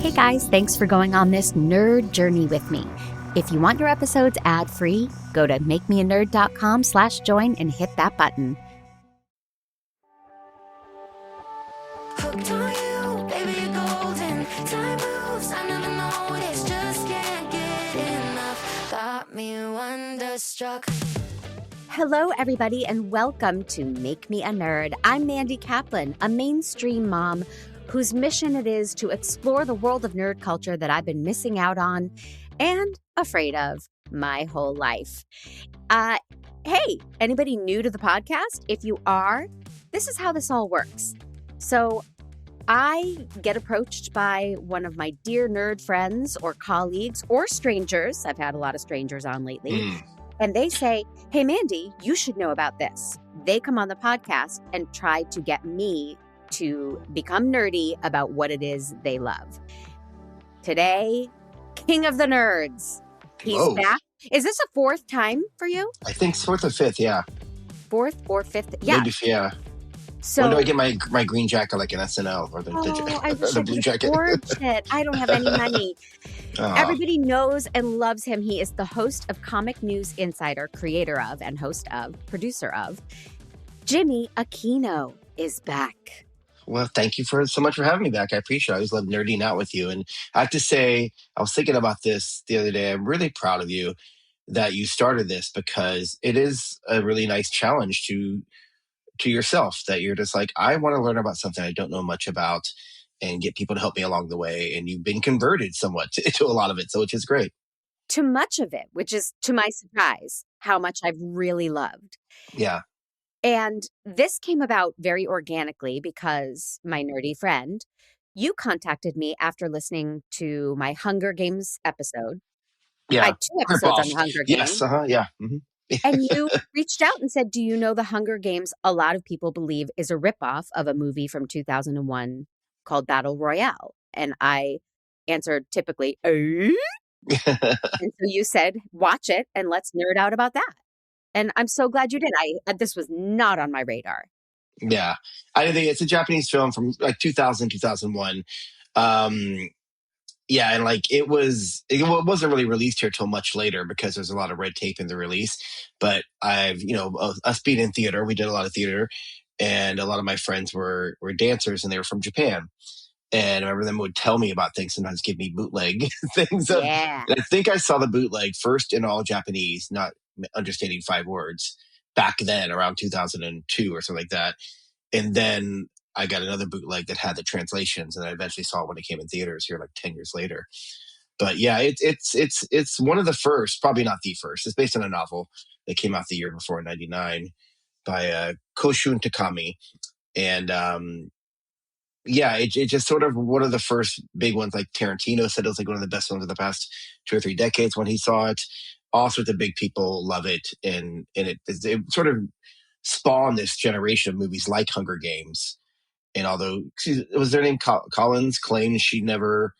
Hey guys, thanks for going on this nerd journey with me. If you want your episodes ad-free, go to makemeanerd.com/join and hit that button. Hooked on you, baby, you're golden. Time moves, I never noticed. Just can't get enough. Got me wonderstruck. Hello, everybody, and welcome to Make Me a Nerd. I'm Mandy Kaplan, a mainstream mom whose mission it is to explore the world of nerd culture that I've been missing out on and afraid of my whole life. Hey, anybody new to the podcast? If you are, this is how this all works. So I get approached by one of my dear nerd friends or colleagues or strangers. I've had a lot of strangers on lately. And they say, hey, Mandy, you should know about this. They come on the podcast and try to get me to become nerdy about what it is they love. Today, King of the Nerds. He's back. Is this a fourth time for you? I think it's fourth or fifth, yeah. Fourth or fifth? Yeah. Maybe, yeah. So, when do I get my green jacket like an SNL or the blue jacket? I don't have any money. Everybody knows and loves him. He is the host of Comic News Insider, creator of and host of, producer of. Jimmy Aquino is back. Well, thank you so much for having me back. I appreciate it. I always love nerding out with you. And I have to say, I was thinking about this the other day. I'm really proud of you that you started this because it is a really nice challenge to yourself, that you're just like, I want to learn about something I don't know much about and get people to help me along the way. And you've been converted somewhat to a lot of it, so which is great. To much of it, which is, to my surprise, how much I've really loved. Yeah. And this came about very organically because my nerdy friend, you contacted me after listening to my Hunger Games episode. Yeah. I had 2 episodes on the Hunger Games. Yes, yeah. Mm-hmm. And you reached out and said, do you know the Hunger Games, a lot of people believe, is a ripoff of a movie from 2001 called Battle Royale? And I answered typically, And so you said, watch it and let's nerd out about that. And I'm so glad you did. This was not on my radar. Yeah. I think it's a Japanese film from like 2000, 2001. Yeah, and like it wasn't really released here till much later because there's a lot of red tape in the release. But us being in theater, we did a lot of theater, and a lot of my friends were dancers, and they were from Japan. And I remember them would tell me about things, sometimes give me bootleg things. Yeah. And I think I saw the bootleg first in all Japanese, not understanding 5 words, back then around 2002 or something like that. And then I got another bootleg that had the translations, and I eventually saw it when it came in theaters here like 10 years later. But yeah, it's one of the first, probably not the first. It's based on a novel that came out the year before in 99 by Koshun Takami. And it just sort of one of the first big ones. Like Tarantino said it was like one of the best films of the past 2 or 3 decades when he saw it. All sorts of big people love it. And it sort of spawned this generation of movies like Hunger Games. And although was their name Collins claimed she never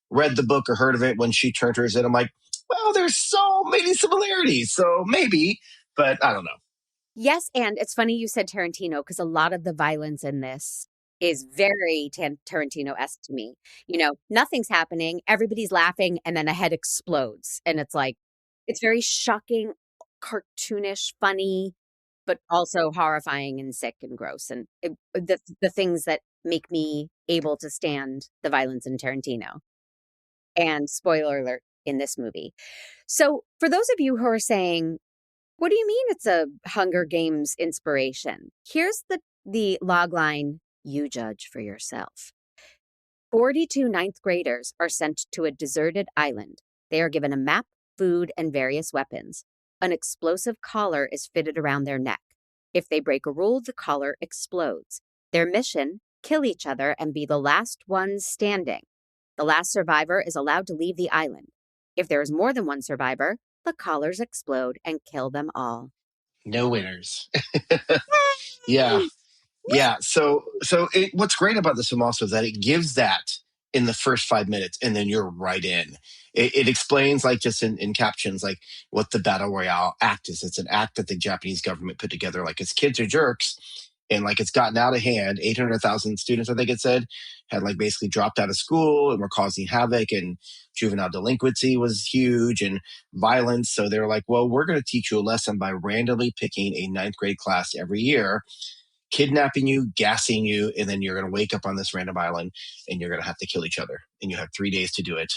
read the book or heard of it when she turned hers in, I'm like, well, there's so many similarities, so maybe, but I don't know. Yes, and it's funny you said Tarantino because a lot of the violence in this is very Tarantino-esque to me. You know, nothing's happening, everybody's laughing, and then a head explodes, and it's like it's very shocking, cartoonish, funny, but also horrifying and sick and gross. And the things that make me able to stand the violence in Tarantino. And spoiler alert in this movie. So for those of you who are saying, what do you mean it's a Hunger Games inspiration? Here's the log line, you judge for yourself. 42 ninth graders are sent to a deserted island. They are given a map, food, and various weapons. An explosive collar is fitted around their neck. If they break a rule, the collar explodes. Their mission, kill each other and be the last ones standing. The last survivor is allowed to leave the island. If there is more than one survivor, the collars explode and kill them all. No winners. Yeah. Yeah. So what's great about this film also is that it gives that in the first 5 minutes, and then you're right in. It explains, like just in captions, like what the Battle Royale act is. It's an act that the Japanese government put together, like, as kids are jerks, and like it's gotten out of hand. 800,000 students, I think it said, had like basically dropped out of school and were causing havoc, and juvenile delinquency was huge and violence. So they're like, well, we're going to teach you a lesson by randomly picking a ninth grade class every year, kidnapping you, gassing you, and then you're going to wake up on this random island and you're going to have to kill each other. And you have 3 days to do it.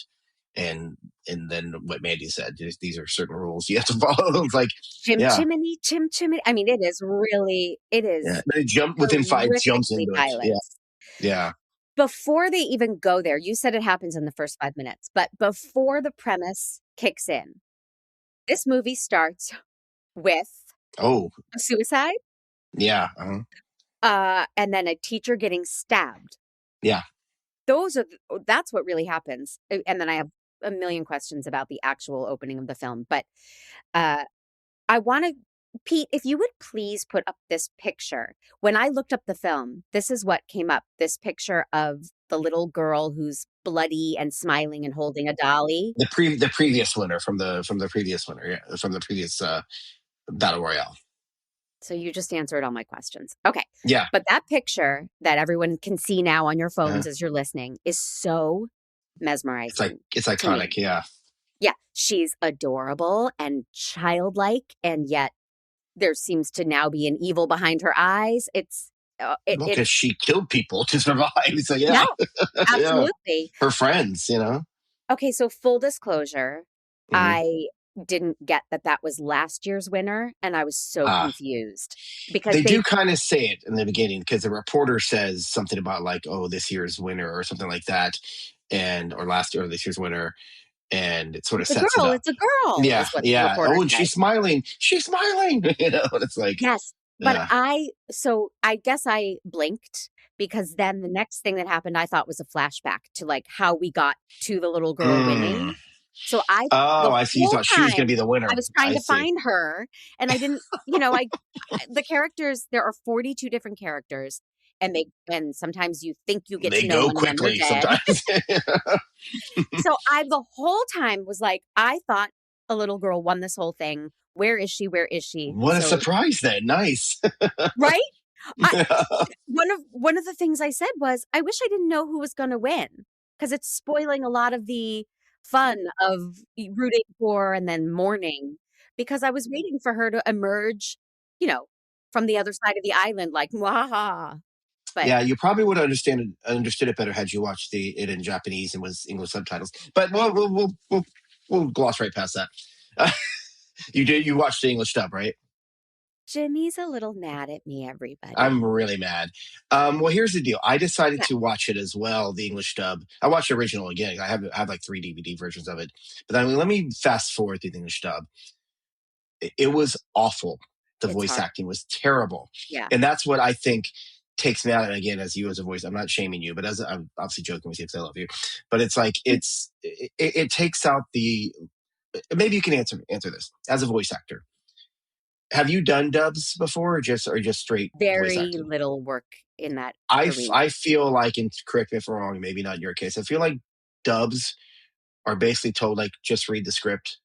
And then what Mandy said, these are certain rules you have to follow. It's like, Chim yeah, chimney, chim chimney. I mean, it yeah. is But it jump within 5 jumps horrifically into it. Yeah, violent. yeah. Before they even go there, you said it happens in the first 5 minutes, but before the premise kicks in, this movie starts with Oh, a suicide, yeah, and then a teacher getting stabbed. yeah. That's what really happens. And then I have a million questions about the actual opening of the film, but uh, I want to, Pete, if you would please put up this picture. When I looked up the film, this is what came up. This picture of the little girl who's bloody and smiling and holding a dolly. The previous winner from the previous winner, yeah, from the previous Battle Royale. So you just answered all my questions. Okay. Yeah, But that picture that everyone can see now on your uh, phones as you're listening is so mesmerizing it's to me. iconic. Yeah, Yeah, she's adorable and childlike, and yet there seems to now be an evil behind her eyes. It's well, because she killed people to survive. So yeah, yeah, yeah. absolutely. Her friends, you know. Okay, so full disclosure, Mm-hmm. I didn't get that was last year's winner, and I was so confused because They do kind of say it in the beginning because the reporter says something about like, "Oh, this year's winner" or something like that, and or last year or this year's winner, and it sort of sets it up. it's a girl, Yeah, is what the yeah. reporter Oh, and said. she's smiling. She's smiling. You know, and it's like, Yes, but yeah. I guess I blinked because then the next thing that happened, I thought was a flashback to like how we got to the little girl Mm. winning. So Oh, the I see. You whole thought she was going to time be the I winner. was trying I to see. find her and I didn't, the characters, there are 42 different characters and sometimes you think you get to They know go one and then they're quickly dead. sometimes. So I the whole time was like, I thought a little girl won this whole thing. Where is she? Where is she? What a So, surprise! Then nice. right? I one of the things I said was, I wish I didn't know who was gonna win because it's spoiling a lot of the fun of rooting for and then mourning because I was waiting for her to emerge, you know, from the other side of the island like, "Mwahaha." But Yeah, you probably would have understood it better had you watched it in Japanese and was English subtitles. But we'll gloss right past that. You watched the English dub, right? Jimmy's a little mad at me, everybody. I'm really mad. Well, here's the deal. I decided Yeah, to watch it as well, the English dub. I watched the original again. I have like 3 DVD versions of it. But I mean, let me fast forward through the English dub. It was awful. The it's voice hard. acting was terrible. Yeah. And that's what I think takes me out. And again, as you as a voice, I'm not shaming you, but as I'm obviously joking with you because I love you. But it's like it takes out the. Maybe you can answer this as a voice actor. Have you done dubs before, or just straight voice Very acting? little work in that arena. I feel like, and correct me if I'm wrong, maybe not in your case. I feel like dubs are basically told like just read the script,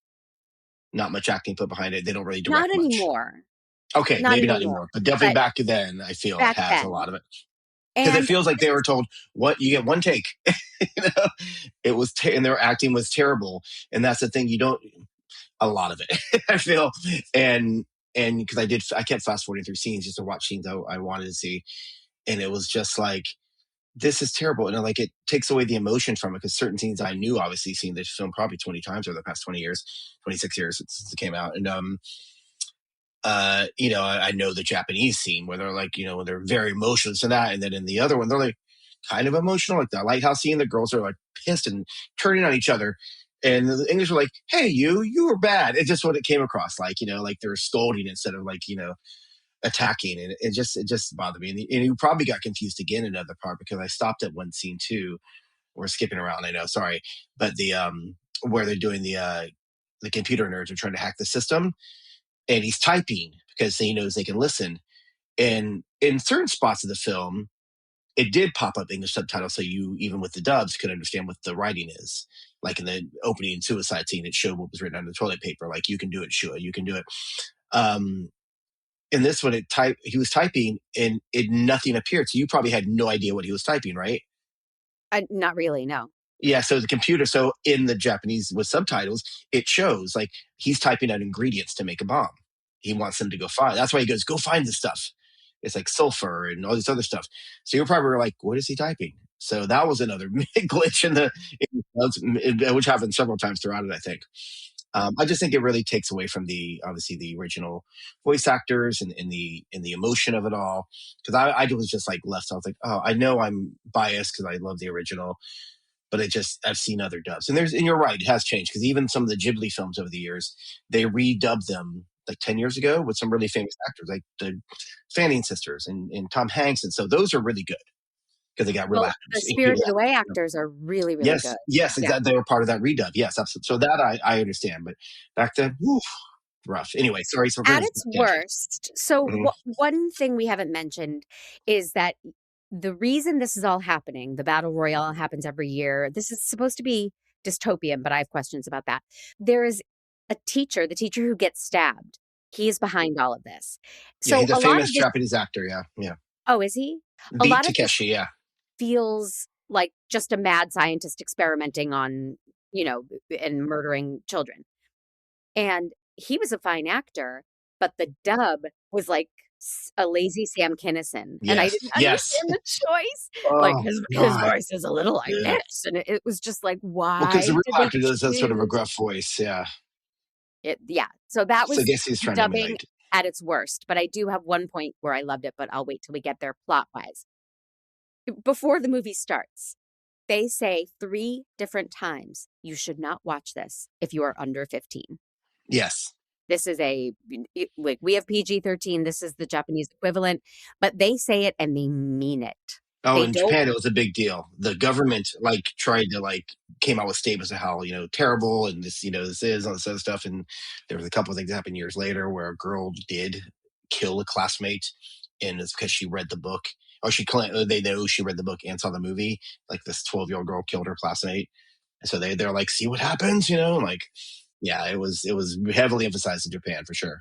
not much acting put behind it. They don't really Not direct much. anymore. Okay, Not maybe not anymore. anymore, but definitely But back then, I feel it back has a then. lot of it because it And feels like they were told what you get one take. you know, it was and their acting was terrible, and that's the thing. You don't a lot of it. I feel and because I kept fast forwarding through scenes just to watch scenes I wanted to see, and it was just like this is terrible. And like it takes away the emotion from it because certain scenes I knew, obviously, seen this film probably 20 times over the past 20 years, 26 years since it came out. And I know the Japanese scene where they're like, when they're very emotional and that, and then in the other one they're like kind of emotional, like the lighthouse scene. The girls are like pissed and turning on each other, and the English were like, "Hey, you were bad." It's just what it came across like, like they're scolding instead of like attacking, and it just bothered me. And you probably got confused again in another part because I stopped at one scene too. We're skipping around, I know, sorry, but the where they're doing the computer nerds are trying to hack the system and he's typing because he knows they can listen. And in certain spots of the film, it did pop up English subtitles, so you, even with the dubs, could understand what the writing is. Like in the opening suicide scene, it showed what was written on the toilet paper. Like, you can do it, Shua, you can do it. And in this one, he was typing and nothing appeared. So you probably had no idea what he was typing, right? Not really, no. Yeah, so the computer, so in the Japanese with subtitles, it shows like he's typing out ingredients to make a bomb. He wants them to go find. That's why he goes, go find this stuff. It's like sulfur and all this other stuff. So you're probably like, what is he typing? So that was another glitch which happened several times throughout it, I think. I just think it really takes away from obviously the original voice actors and the emotion of it all. Because I was just like left. I was like, oh, I know I'm biased because I love the original, but I've seen other dubs, and you're right, it has changed because even some of the Ghibli films over the years, they redubbed them like 10 years ago with some really famous actors like the Fanning sisters and Tom Hanks, and so those are really good because they got real Well, the actors. Spirited Away actors are really, really Yes, good. yes, Yeah. exactly. They were part of that redub. Yes, absolutely. So that I understand, but back then, whew, rough. Anyway, sorry. So At its worst, so Mhm. one thing we haven't mentioned is that the reason this is all happening, the Battle Royale happens every year. This is supposed to be dystopian, but I have questions about that. There is the teacher who gets stabbed. He is behind all of this. Yeah, So he's a a lot of famous this, Japanese actor. Yeah, yeah. oh, is he? A Beat lot of this Takeshi. Yeah, feels like just a mad scientist experimenting on, and murdering children. And he was a fine actor, but the dub was like a lazy Sam Kinison, and I yes, didn't yes. understand the choice. Like Oh his God. voice is a little like Yeah. this, and it was just like, Well, because the why real did they actor does have sort of a choose gruff voice. Yeah. it? Yeah, so that So I was guess he's trying to dubbing emulate. at its worst. But I do have one point where I loved it, but I'll wait till we get there plot wise. Before the movie starts, they say 3 different times, you should not watch this if you are under 15. Yes. This is like we have PG-13. This is the Japanese equivalent, but they say it and they mean it. Oh, They in don't. Japan, it was a big deal. The government tried to came out with statements of how terrible and this is all this other stuff. And there was a couple of things that happened years later where a girl did kill a classmate, and it's because she read the book. Or they know she read the book and saw the movie. Like this 12-year-old girl killed her classmate, and so they're like, see what happens, like yeah, it was heavily emphasized in Japan for sure.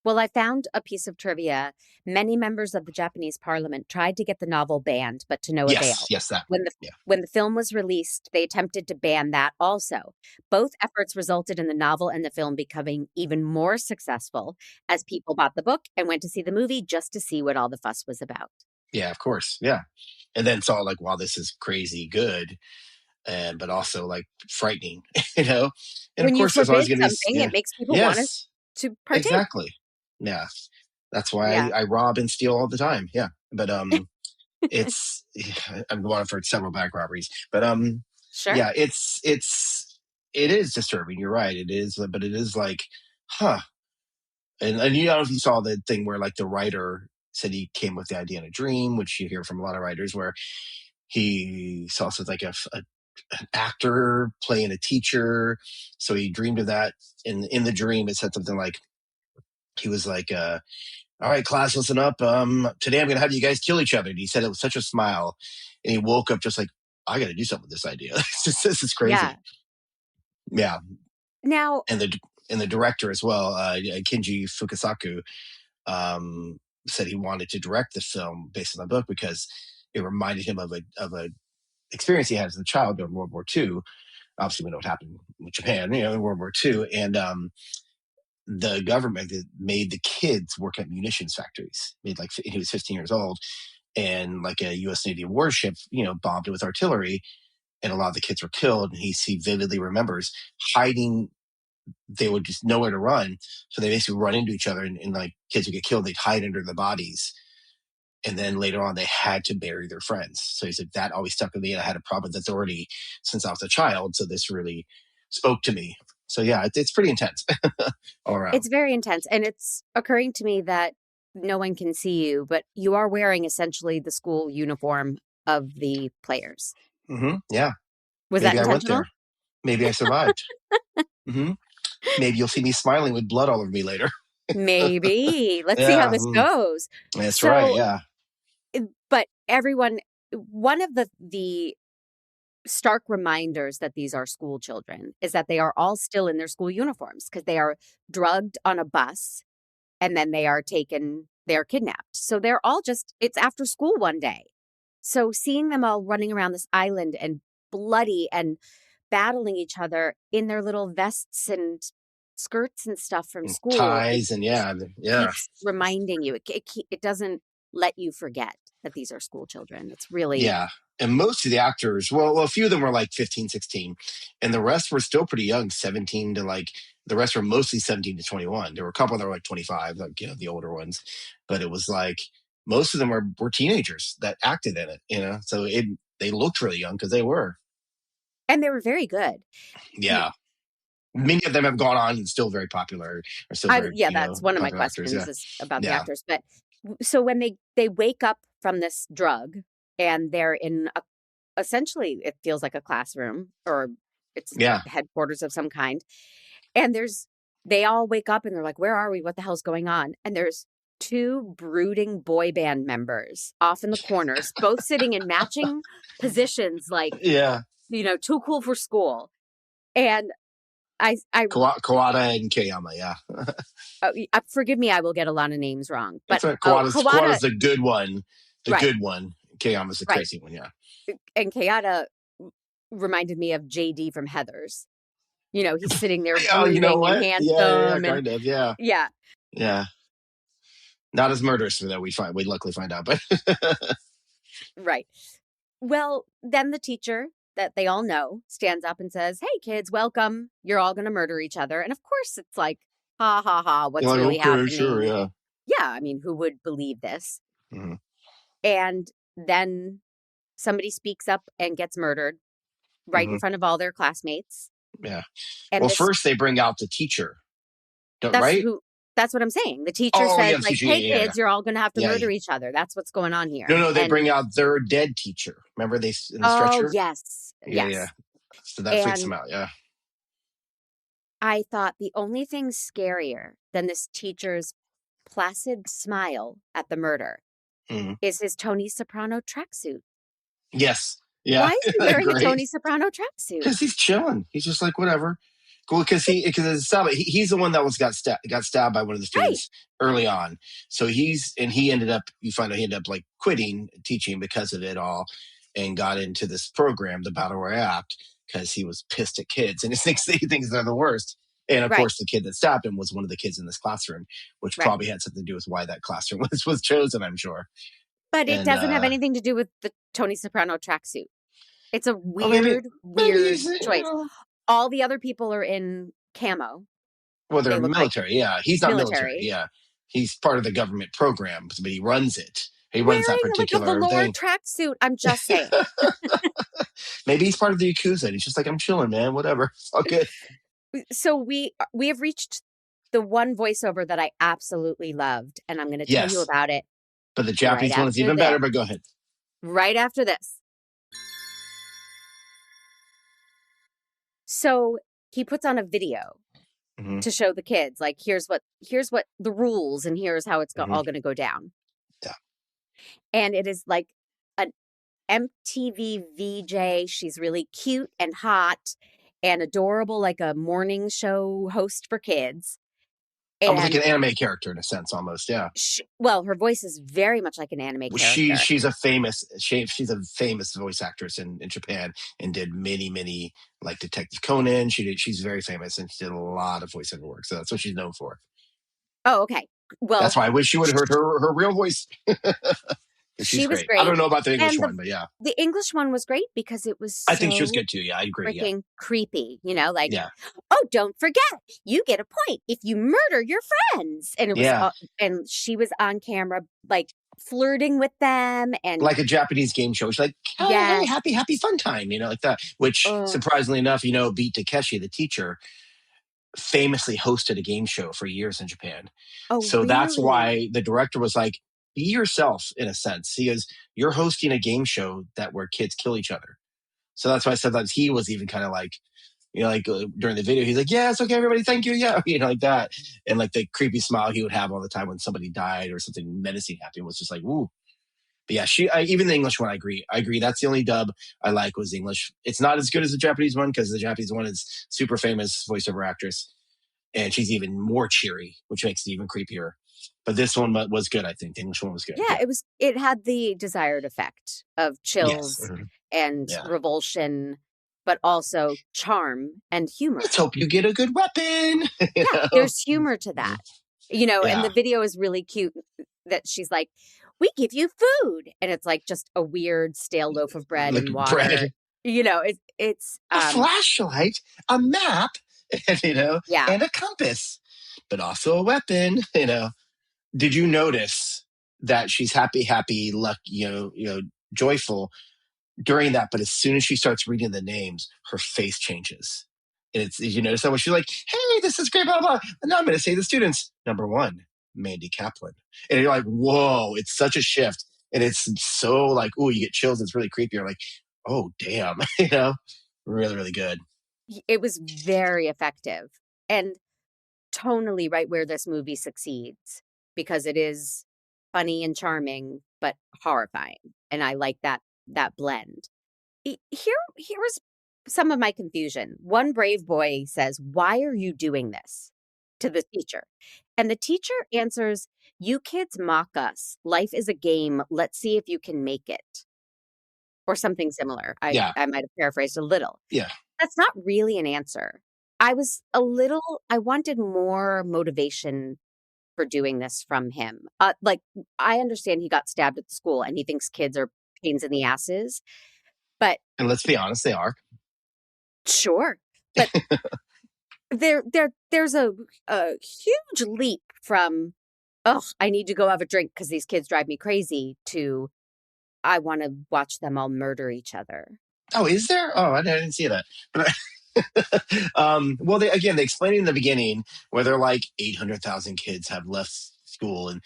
Well, I found a piece of trivia. Many members of the Japanese parliament tried to get the novel banned, but to no Yes, avail. yes, that When the yeah. when the film was released, they attempted to ban that also. Both efforts resulted in the novel and the film becoming even more successful as people bought the book and went to see the movie just to see what all the fuss was about. Yeah, of course. Yeah. And then saw like, wow, this is crazy good. And but also like frightening, you know? And of When you course there's always forbid gonna be something, yeah. it makes people want Yes, to partake. exactly. Yeah. That's why Yeah. I rob and steal all the time. Yeah. But it's I'm going for several bank robberies. But Sure. yeah, it is disturbing. You're right. It is, but it is like, huh. And you know if you saw the thing where like the writer said he came with the idea in a dream, which you hear from a lot of writers where he saw something like an actor playing a teacher. So he dreamed of that. In the dream, it said something like he was like, all right, class, listen up. Today I'm gonna have you guys kill each other. And he said it with such a smile. And he woke up just like, I gotta do something with this idea. This is Yeah. crazy. Yeah. Now, And the director as well, Kinji Fukasaku, said he wanted to direct the film based on the book because it reminded him of a experience he had as a child during World War II. Obviously, we know what happened with Japan, in World War II, and the government made the kids work at munitions factories. Made like he was 15 years old, and like a U.S. Navy warship, bombed it with artillery, and a lot of the kids were killed. And he vividly remembers hiding. They would just nowhere to run, so they basically run into each other, and like kids would get killed. They'd hide under the bodies, and then later on they had to bury their friends. So he's like, that always stuck with me, and I had a problem with authority since I was a child, so this really spoke to me. So yeah, it's pretty intense all around. it's very intense. And it's occurring to me that no one can see you, but you are wearing essentially the school uniform of the players. Yeah, Was that maybe I went intentional? there. Maybe I survived. hmm Maybe you'll see me smiling with blood all over me later. Maybe. Let's see how Yeah, this goes. that's right. So, Yeah. but one of the stark reminders that these are school children is that they are all still in their school uniforms because they are drugged on a bus and then they are taken they're kidnapped. So they're all it's after school one day. So seeing them all running around this island and bloody and battling each other in their little vests and skirts and stuff from school, ties and yeah. keeps reminding you. It doesn't let you forget that these are school children. It's really... Yeah. And most of the actors, well, a few of them were like 15, 16, and the rest were still pretty young, 17 to like, the rest were mostly 17 to 21. There were a couple that were like 25, like, the older ones, but it was like, most of them were teenagers that acted in it, so they looked really young because they were. And they were very good. Yeah. Many of them have gone on and still very popular. Are still very, that's one of my questions is about the actors. But so when they wake up from this drug and they're in essentially it feels like a classroom or it's headquarters of some kind. And they all wake up and they're like, where are we? What the hell's going on? And there's two brooding boy band members off in the corners, both sitting in matching positions, like, too cool for school. And Kawada and Kayama, forgive me, I will get a lot of names wrong. But Kawada's the good one. Good one. Kayama's the crazy one, And Kayada reminded me of JD from Heathers. He's sitting there brooding and handsome. Kind of, yeah. Yeah. Not as murderous that we luckily find out, but right. Well, then the teacher that they all know stands up and says, hey kids, welcome. You're all going to murder each other. And of course it's like, ha ha ha, what's really happening? Sure, yeah. Yeah, I mean, who would believe this? Mm-hmm. And then somebody speaks up and gets murdered right in front of all their classmates. Yeah. And first they bring out the teacher. Right? That's what I'm saying. The teacher says, hey, kids, you're all going to have to murder each other. That's what's going on here. No, they bring out their dead teacher. Remember in the stretcher? Oh, yes. Yeah. So that freaks them out, yeah. I thought the only thing scarier than this teacher's placid smile at the murder is his Tony Soprano tracksuit. Yes. Yeah. Why is he wearing a Tony Soprano tracksuit? Because he's chilling. He's just like, whatever. Cool, because he's the one that got stabbed by one of the students early on. So he ended up like quitting teaching because of it all, and got into this program, the Battle Royale, because he was pissed at kids and he thinks they're the worst. And of course, the kid that stabbed him was one of the kids in this classroom, which probably had something to do with why that classroom was chosen, I'm sure. But it doesn't have anything to do with the Tony Soprano tracksuit. It's a weird choice. All the other people are in camo. Well, they're military, He's not military, He's part of the government program, but he runs it. He runs that particular like a velour tracksuit. I'm just saying. Maybe he's part of the Yakuza. And he's just like, I'm chilling, man. Whatever. It's all good. So we have reached the one voiceover that I absolutely loved, and I'm going to tell you about it. But the Japanese one is even better. But go ahead. Right after this. So he puts on a video to show the kids, like, here's what the rules and here's how it's all going to go down. Yeah. And it is like an MTV VJ. She's really cute and hot and adorable, like a morning show host for kids. Almost like an anime character in a sense, almost, yeah. Her voice is very much like an anime character. She's a famous voice actress in Japan and did many, like Detective Conan. She's very famous and she did a lot of voiceover work. So that's what she's known for. Oh, okay. Well, that's why I wish you would have heard her real voice. She was great. I don't know about the English one, but yeah. The English one was great because it was I think she was good too, yeah. I agree. Freaking creepy, oh, don't forget, you get a point if you murder your friends. And it was and she was on camera like flirting with them and like a Japanese game show. She's like, hey, happy fun time, like that. Which surprisingly enough, beat Takeshi, the teacher, famously hosted a game show for years in Japan. Oh, so really? That's why the director was like, be yourself in a sense. He is, you're hosting a game show where kids kill each other. So that's why sometimes he was even kind of like, during the video, he's like, yeah, it's okay, everybody. Thank you. Yeah. Like that. And like the creepy smile he would have all the time when somebody died or something menacing happened was just like, ooh. But yeah, even the English one, I agree. That's the only dub I like was English. It's not as good as the Japanese one because the Japanese one is super famous voiceover actress. And she's even more cheery, which makes it even creepier. But this one was good, I think. The English one was good. Yeah, it had the desired effect of Yes. chills and Yeah. revulsion, but also charm and humor. Let's hope you get a good weapon. Yeah, there's humor to that. And the video is really cute that she's like, "We give you food." And it's like just a weird stale loaf of bread Like and water. bread. It's A flashlight, a map, yeah. and a compass, but also a weapon. Did you notice that she's happy, lucky, joyful during that? But as soon as she starts reading the names, her face changes. And you notice that when she's like, "Hey, this is great, blah, blah, blah. And now I'm going to say the students. Number 1, Mandy Kaplan." And you're like, whoa, it's such a shift. And it's so like, ooh, you get chills. It's really creepy. You're like, oh, damn, really, really good. It was very effective and tonally right where this movie succeeds, because it is funny and charming, but horrifying. And I like that blend. Here was some of my confusion. One brave boy says, "Why are you doing this?" to the teacher. And the teacher answers, "You kids mock us. Life is a game. Let's see if you can make it." Or something similar. I might have paraphrased a little. Yeah. That's not really an answer. I wanted more motivation for doing this from him. I understand he got stabbed at the school and he thinks kids are pains in the asses, but. And let's be honest, they are. Sure. But there's a huge leap from, I need to go have a drink because these kids drive me crazy, to I want to watch them all murder each other. Oh, is there? Oh, I didn't see that. But well, they explain it in the beginning where they're like 800,000 kids have left school, and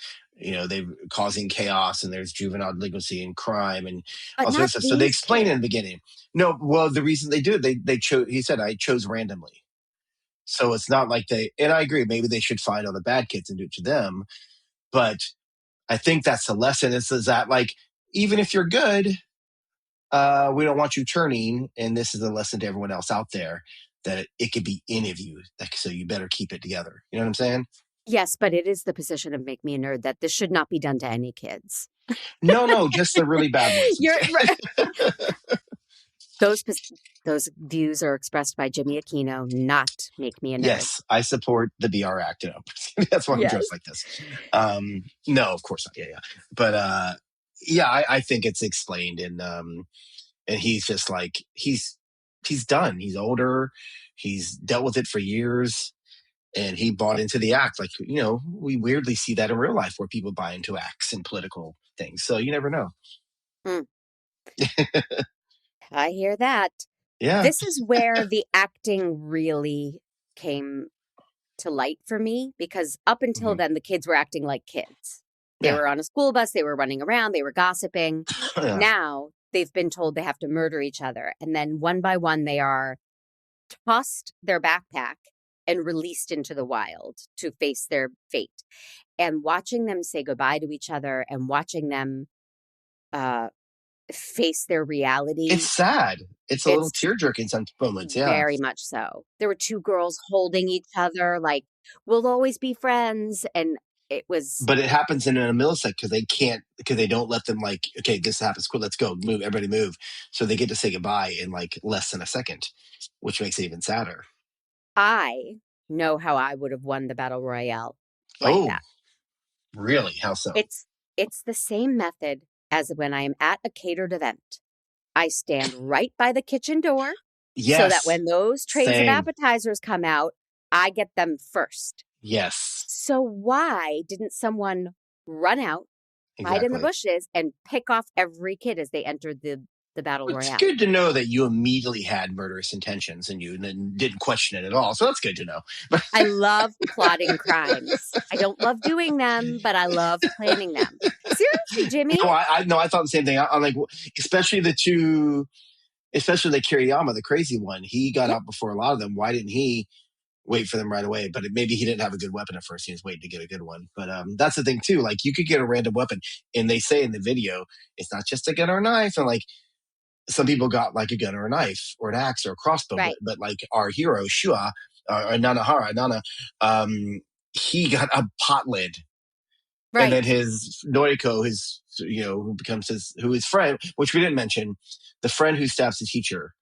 they're causing chaos, and there's juvenile delinquency and crime and all sorts of stuff. So they explain it in the beginning. No, well, the reason they do it, they chose. He said, "I chose randomly." So it's not like and I agree, maybe they should find all the bad kids and do it to them. But I think that's the lesson, is that, like, even if you're good, we don't want you turning. And this is a lesson to everyone else out there, that it could be any of you. So you better keep it together. You know what I'm saying? Yes, but it is the position of Make Me a Nerd that this should not be done to any kids. No, just the really bad ones. You're right. Those views are expressed by Jimmy Aquino, not Make Me a Nerd. Yes, I support the BR Act. That's why I'm dressed like this. No, of course not. Yeah. But I think it's explained, and he's just like, he's done. He's older. He's dealt with it for years, and he bought into the act. Like, we weirdly see that in real life, where people buy into acts and political things. So you never know. I hear that. Yeah. This is where the acting really came to light for me, because up until then, the kids were acting like kids. They were on a school bus. They were running around. They were gossiping. Yeah. Now they've been told they have to murder each other. And then one by one, they are tossed their backpack and released into the wild to face their fate. And watching them say goodbye to each other, and watching them face their reality. It's sad. It's a little tear-jerking in some moments. Yeah. Very much so. There were two girls holding each other like, we'll always be friends. And it was. But it happens in a millisecond, because they don't let them, like, okay, this happens. Cool. Let's go. Move. Everybody move. So they get to say goodbye in like less than a second, which makes it even sadder. I know how I would have won the Battle Royale like that. Really? How so? It's the same method as when I am at a catered event. I stand right by the kitchen door, so that when those trays of appetizers come out, I get them first. Yes. So why didn't someone run out, hide in the bushes, and pick off every kid as they entered the Battle Royale? It's good to know that you immediately had murderous intentions and you didn't question it at all. So that's good to know. I love plotting crimes. I don't love doing them, but I love planning them. Seriously, Jimmy? No, I thought the same thing. I'm like, especially the Kiriyama, the crazy one. He got out before a lot of them. Why didn't he wait for them right away? But maybe he didn't have a good weapon at first. He was waiting to get a good one. But that's the thing too. Like, you could get a random weapon, and they say in the video, it's not just a gun or a knife. And like, some people got like a gun or a knife or an axe or a crossbow, but like our hero Shua or Nana, he got a pot lid. And then Right. his Noriko, who his friend, which we didn't mention, the friend who stabs the teacher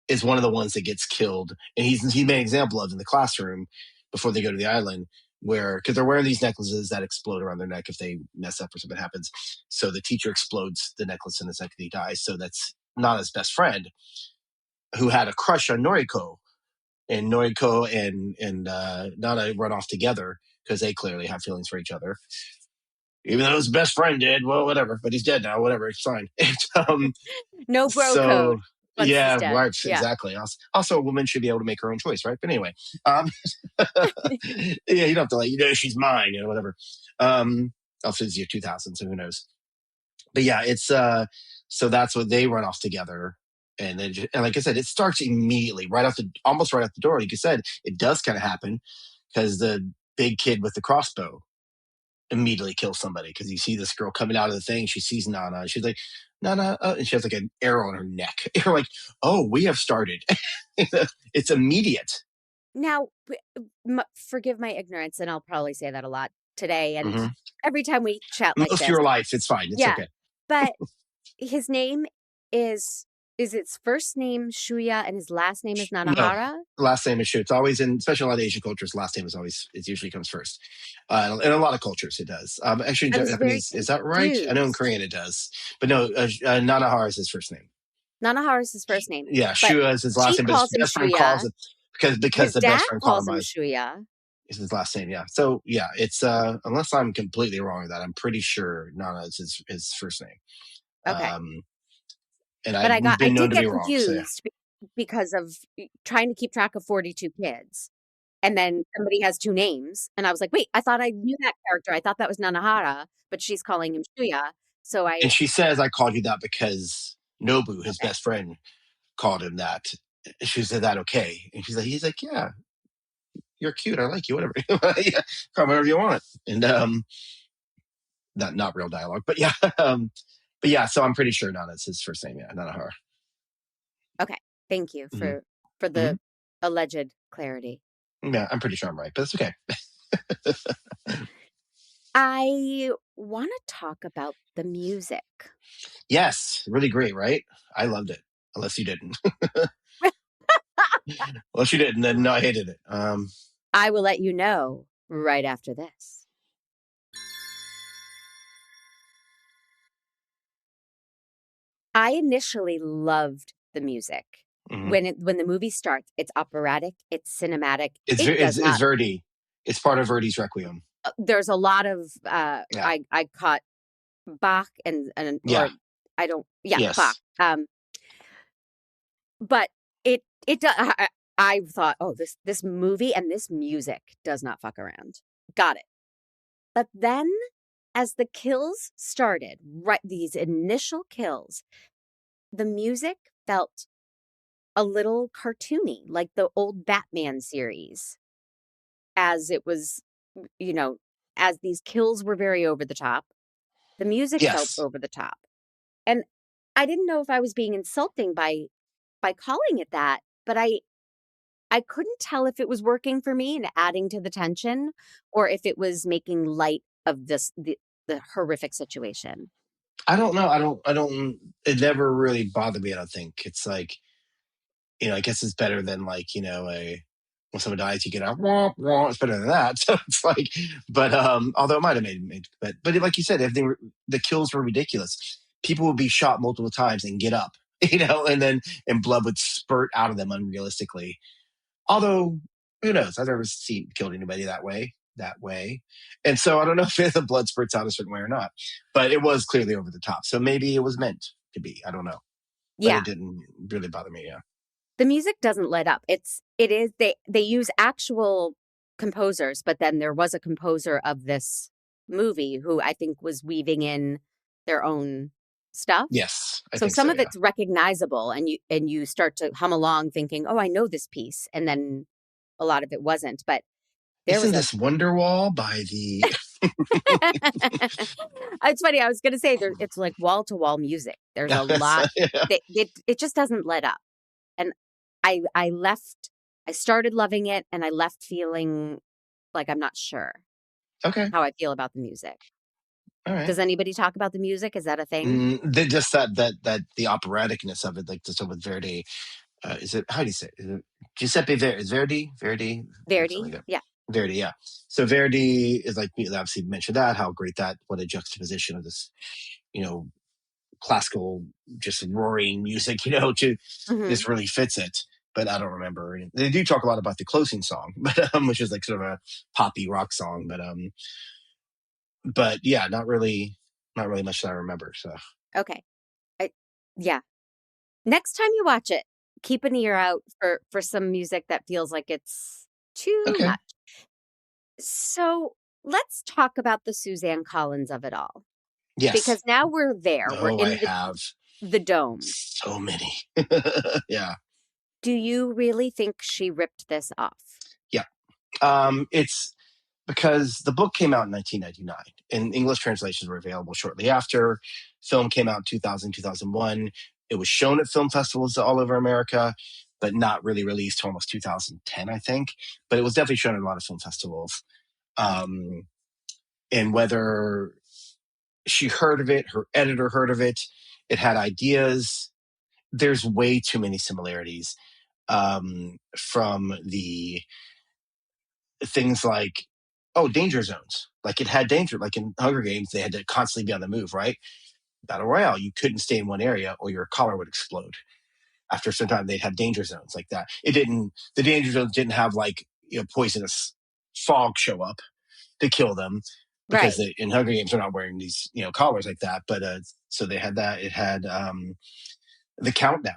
is one of the ones that gets killed, and he's made an example of in the classroom before they go to the island, where because they're wearing these necklaces that explode around their neck if they mess up or something happens. So the teacher explodes the necklace in the second he dies. So that's Nana's best friend, who had a crush on Noriko, and Noriko and Nana run off together because they clearly have feelings for each other. Even though his best friend did, well, whatever. But he's dead now. Whatever, it's fine. No bro So code once he's yeah, dead. right, Yeah. exactly. Also, a woman should be able to make her own choice, right? But anyway, yeah, you don't have to she's mine, whatever. Also, it's year 2000, so who knows? But yeah, it's so that's what they run off together, and then and like I said, it starts immediately almost right off the door. Like you said, it does kind of happen because the big kid with the crossbow immediately kills somebody because you see this girl coming out of the thing. She sees Nana, and she's like, Nana, and she has like an arrow on her neck. You're like, oh, we have started. It's immediate. Now, forgive my ignorance, and I'll probably say that a lot today and Mm-hmm. every time we chat like Most of this. your life, it's fine. It's Yeah. okay. But his name is its first name Shuya and his last name is No, Nanahara? last name is Shu. It's always especially in a lot of Asian cultures, last name it usually comes first. In a lot of cultures, it does. Actually, in I was very Japanese, is that right? I know in confused. Korean it does, but no, Nanahara is his first name. Nanahara is his first name. Yeah, But Shua is his last she name, but his calls him best friend calls Shuya. it because His the best dad friend called calls him him by Shuya. is his last name. Yeah. So yeah, it's unless I'm completely wrong with that, I'm pretty sure Nana is his first name. Okay. Um, and But I've I been known did to be get wrong. So yeah. confused because of trying to keep track of 42 kids. And then somebody has two names. And I was like, wait, I thought I knew that character. I thought that was Nanahara, but she's calling him Shuya. So And she says I called you that because Nobu, his okay. best friend, called him that. She said that okay, and he's like, yeah, you're cute. I like you. Whatever. Yeah, call whatever you want. And not real dialogue, but yeah. But yeah, so I'm pretty sure Nana's his first name. Yeah, Nanahara. Okay. Thank you Mm-hmm. for Mm-hmm. the alleged clarity. Yeah, I'm pretty sure I'm right, but it's okay. I want to talk about the music. Yes, really great, right? I loved it. Unless you didn't. Well, she didn't, then no, I hated it. I will let you know right after this. I initially loved the music. Mm-hmm. When the movie starts, it's operatic, it's cinematic. It's Verdi. It's part of Verdi's Requiem. There's a lot of Yeah. I caught Bach and Yeah. or I don't Yes. Bach. But I thought, oh, this movie and this music does not fuck around. Got it. But then as the kills started, right, these initial kills, the music felt a little cartoony, like the old Batman series. As it was, as these kills were very over the top, the music felt Yes. over the top. And I didn't know if I was being insulting by calling it that, but I couldn't tell if it was working for me and adding to the tension or if it was making light of the horrific situation. I don't know. I don't it never really bothered me, I don't think. It's like, I guess it's better than like, when someone dies, you get out, wah, wah, it's better than that. So it's like, but although it might have but like you said, if the kills were ridiculous, people would be shot multiple times and get up, and blood would spurt out of them unrealistically. Although, who knows? I've never killed anybody that way. And so I don't know if the blood spurts out a certain way or not, but it was clearly over the top. So maybe it was meant to be. I don't know. But Yeah. it didn't really bother me. Yeah. The music doesn't let up. It is they use actual composers, but then there was a composer of this movie who I think was weaving in their own stuff. Yes. I So think some so, of it's recognizable and you start to hum along thinking, "Oh, I know this piece." And then a lot of it wasn't, but there Isn't was this Wonderwall by the It's funny, I was going to say it's like wall to wall music. There's a lot yeah. it just doesn't let up. And I started loving it and I left feeling like I'm not sure Okay. how I feel about the music. All right. Does anybody talk about the music? Is that a thing? Just that the operaticness of it, like the stuff with Verdi. Is it, how do you say it? Is it Giuseppe Verdi? Is Verdi? Something Verdi? like that. Yeah. Verdi, yeah. So Verdi is like, obviously mentioned that, how great that, what a juxtaposition of this, you know, classical, just roaring music, to Hmm. this really fits it. But I don't remember. They do talk a lot about the closing song, but which is like sort of a poppy rock song. But yeah, not really much that I remember. So Okay. Yeah. Next time you watch it, keep an ear out for some music that feels like it's too okay, much. So let's talk about the Suzanne Collins of it all. yes. Because now we're there. We're Oh, I in have the dome. so many. Yeah, Do you really think she ripped this off? yeah. It's because the book came out in 1999 and English translations were available shortly after. Film came out in 2000, 2001. It was shown at film festivals all over America, but not really released till almost 2010, I think. But it was definitely shown at a lot of film festivals. Um, and whether she heard of it, her editor heard of it, it had ideas. There's way too many similarities from the things like, oh, danger zones. Like it had danger, like in Hunger Games, they had to constantly be on the move, right? Battle Royale, you couldn't stay in one area or your collar would explode. After some time, they'd have danger zones like that. The danger zones didn't have like, poisonous fog show up to kill them because Right. in Hunger Games, they're not wearing these, collars like that. But so they had that. It had the countdown,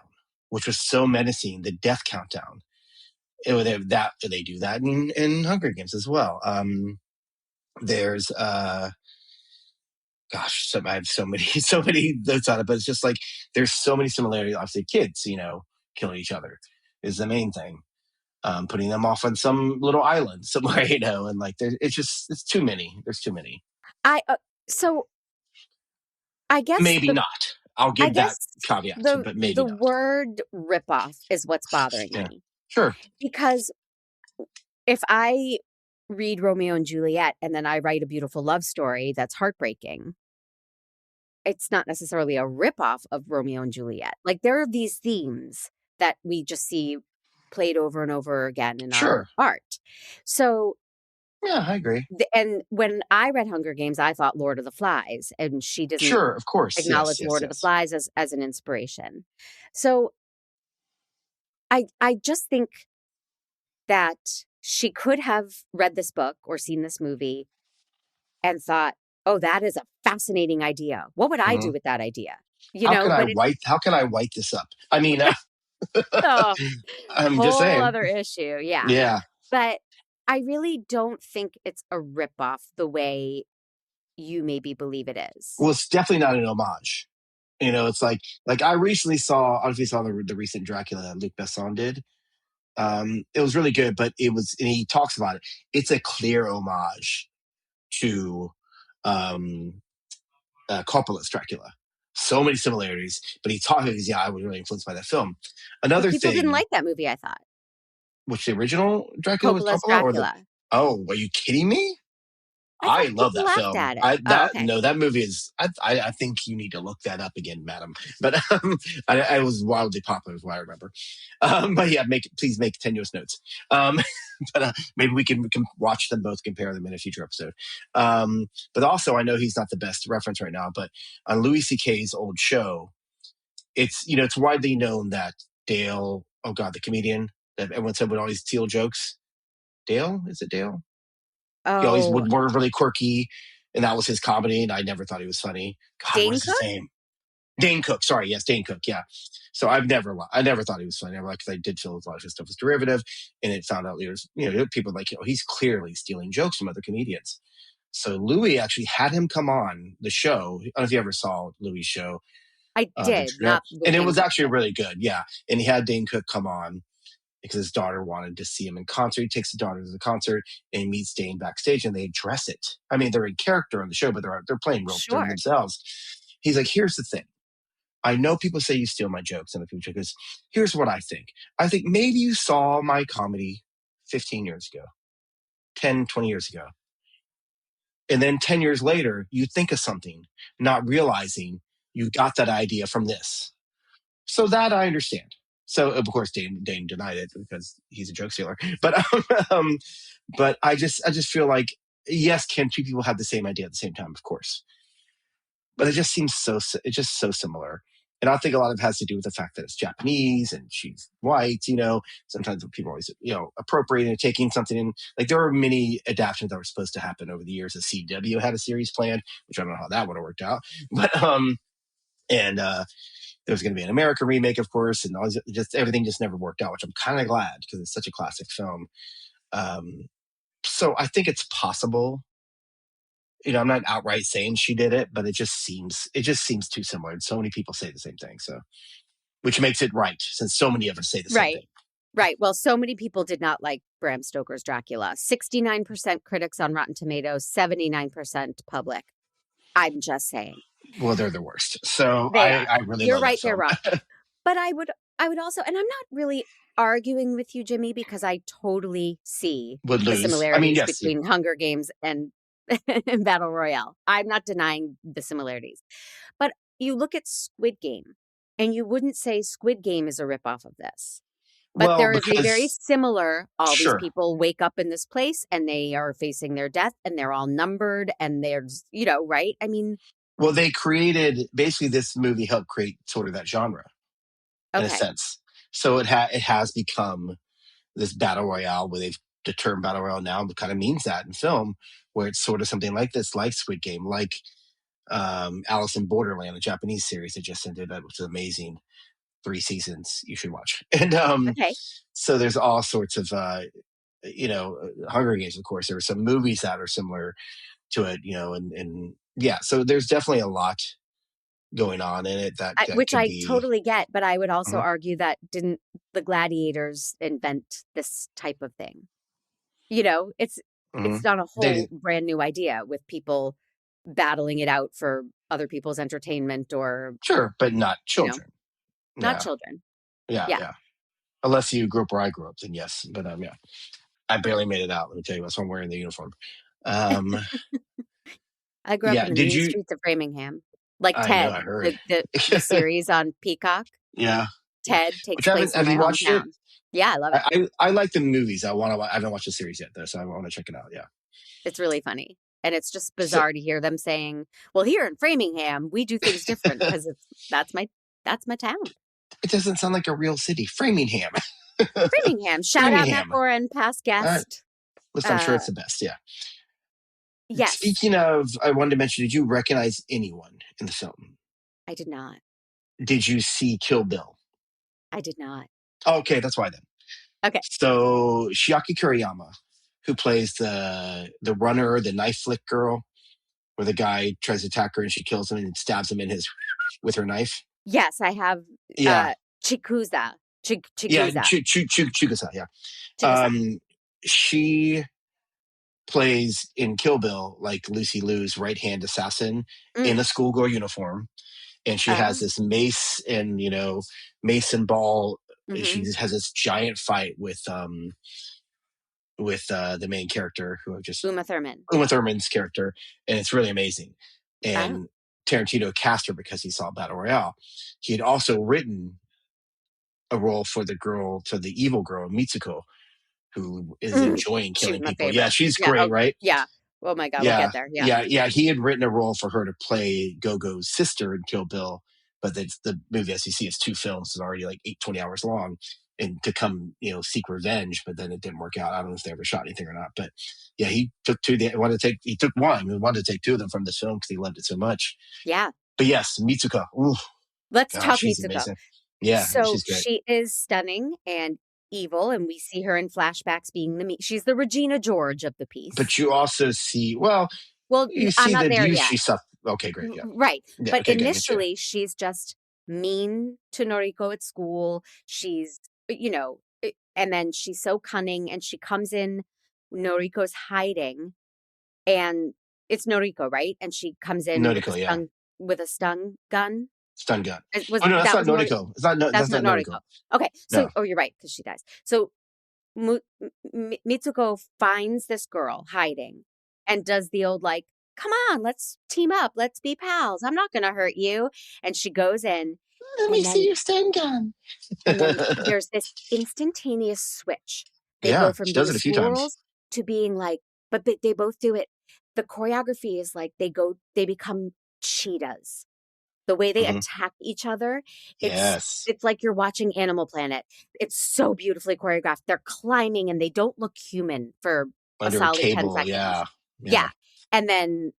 which was so menacing, the death countdown. They do that in Hunger Games as well. There's gosh, I have so many so many notes on it, but it's just like there's so many similarities. Obviously, kids, killing each other is the main thing. Putting them off on some little island somewhere, and like it's too many. There's too many. I so I guess Maybe not. I'll I give that guess caveat to, the but maybe the not. word ripoff is what's bothering Yeah, me. sure, Because if I read Romeo and Juliet and then I write a beautiful love story that's heartbreaking, it's not necessarily a ripoff of Romeo and Juliet. Like there are these themes that we just see played over and over again in our sure. art. So, Yeah, I agree. and when I read Hunger Games, I thought Lord of the Flies, and she doesn't Sure, of course. Yes, acknowledge yes, Lord of the yes. Flies as an inspiration. So I just think that she could have read this book or seen this movie and thought, "Oh, that is a fascinating idea. What would I do Mhm. with that idea?" But it How can I white this up? I mean, oh, I'm just whole saying. other issue. Yeah. Yeah. But I really don't think it's a ripoff the way you maybe believe it is. Well, it's definitely not an homage. It's like I recently saw. I don't know if you saw the recent Dracula that Luc Besson did. It was really good, but and he talks about it. It's a clear homage to um, Coppola's Dracula. So many similarities, but he talked. Yeah, I was really influenced by that film. But Another people didn't thing, like that movie, I thought. which the original Dracula with Coppola's Coppola, or the Dracula. oh, are you kidding me? I thought I love people that laughed film. at it. I Oh, that okay. no, that movie is. I think you need to look that up again, madam. But I was wildly popular, is what I remember. But yeah, please make tenuous notes. Um, but maybe we can watch them both, compare them in a future episode. But also, I know he's not the best reference right now, but on Louis C.K.'s old show, it's widely known that Dale, oh god, the comedian that everyone said would always steal jokes. Dale, is it Dale? He always Oh, would were really quirky, and that was his comedy. And I never thought he was funny. God, what Dane is his Cook? name? Dane Cook. Sorry, yes, Dane Cook. Yeah. So I never thought he was funny. Because I did feel a lot of his stuff was derivative, and it found out later, people like, he's clearly stealing jokes from other comedians. So Louis actually had him come on the show. I don't know if you ever saw Louis' show, I did, not with and it Dane was Cook. actually really good. Yeah, and he had Dane Cook come on because his daughter wanted to see him in concert. He takes the daughter to the concert and he meets Dane backstage, and they address it. I mean, they're in character on the show, but they're playing real Sure. themselves. He's like, here's the thing. I know people say you steal my jokes in the future because here's what I think. I think maybe you saw my comedy 15 years ago, 10, 20 years ago. And then 10 years later, you think of something, not realizing you got that idea from this. So that I understand. So of course Dane denied it because he's a joke stealer. But I just feel like, yes, can two people have the same idea at the same time? Of course. But it just seems it's just so similar. And I think a lot of it has to do with the fact that it's Japanese and she's white, sometimes people always, appropriating and taking something in. Like there were many adaptations that were supposed to happen over the years. The CW had a series planned, which I don't know how that would have worked out. But, and there was going to be an American remake, of course, and everything just never worked out, which I'm kind of glad because it's such a classic film. So I think it's possible. I'm not outright saying she did it, but it just seems too similar. And so many people say the same thing. So, which makes it right, since so many of us say the same thing. Right. Well, so many people did not like Bram Stoker's Dracula. 69% critics on Rotten Tomatoes, 79% public. I'm just saying. Well, they're the worst. So I really You're love right. that film. They're wrong. But I would also, and I'm not really arguing with you, Jimmy, because I totally see the similarities between Hunger Games and Battle Royale. I'm not denying the similarities. But you look at Squid Game, and you wouldn't say Squid Game is a ripoff of this. But there is a very similar, these people wake up in this place and they are facing their death and they're all numbered and there's, right? I mean. Well, they created, basically this movie helped create sort of that genre in a sense. So it has become this Battle Royale, where the term Battle Royale now kind of means that in film, where it's sort of something like this, like Squid Game, like Alice in Borderland, a Japanese series that just ended up, which is amazing. 3 seasons you should watch. And so there's all sorts of Hunger Games, of course. There are some movies that are similar to it, and yeah, so there's definitely a lot going on in it that which I totally get, but I would also argue that didn't the gladiators invent this type of thing? It's not a whole brand new idea with people battling it out for other people's entertainment or but not children. Not children. Yeah. Unless you grew up where I grew up, then yes. But I barely made it out. Let me tell you what. So I'm wearing the uniform. I grew up in the mean streets of Framingham, like Ted, I heard. The series on Peacock. Yeah, Ted takes place in my hometown. Yeah, I love it. I like the movies. I haven't watched the series yet, though, so I want to check it out. Yeah, it's really funny. And it's just bizarre to hear them saying, well, here in Framingham, we do things different because that's my town. It doesn't sound like a real city. Framingham. Framingham. Shout out Matt Boren, past guest. Listen, I'm sure it's the best. Yeah. Yes. Speaking of, I wanted to mention, did you recognize anyone in the film? I did not. Did you see Kill Bill? I did not. Okay, that's why then. Okay. So Chiaki Kuriyama, who plays the runner, the knife flick girl, where the guy tries to attack her and she kills him and stabs him with her knife. Yes, I have. Yeah. Chigusa. Chigusa. Yeah, Chigusa, yeah. Chigusa. She plays in Kill Bill like Lucy Liu's right-hand assassin in a schoolgirl uniform. And she has this mace and, mace and ball. Mm-hmm. She has this giant fight with the main character who Uma Thurman's character. And it's really amazing. And Tarantino cast her because he saw Battle Royale. He had also written a role for the evil girl, Mitsuko, who is enjoying killing people. Favorite. Yeah, she's great, right? Yeah. Oh my God, we'll get there. Yeah. He had written a role for her to play Gogo's sister in Kill Bill, but the movie, as you see, it's 2 films. It's already like 20 hours long, and to come, seek revenge, but then it didn't work out. I don't know if they ever shot anything or not, but yeah, he took 2. He took one. He wanted to take 2 of them from this film because he loved it so much. Yeah. But yes, Mitsuko. Ooh, Let's talk Mitsuko. Amazing. Yeah. So she is stunning and evil, and we see her in flashbacks being she's the Regina George of the piece. But you also see, you see I'm not there yet. She suffered. Okay, great. Yeah. Right. Yeah, but initially, she's just mean to Noriko at school. She's, and then she's so cunning, and she comes in, Noriko's hiding, and it's Noriko, right? And she comes in with a stun gun. Stun gun. That's not Noriko. That's not Noriko. Okay. So, you're right, because she dies. So Mitsuko finds this girl hiding and does the old, come on, let's team up. Let's be pals. I'm not going to hurt you. And she goes in Let me and see then your stun gun. there's this instantaneous switch. They go Yeah, from she does being it a few times. squirrels to being like, but they both do it. The choreography is like they become cheetahs. The way they Hmm. attack each other, it's Yes. it's like you're watching Animal Planet. It's so beautifully choreographed. They're climbing and they don't look human for a Under a solid 10 table. seconds. Yeah. Yeah. Yeah. And then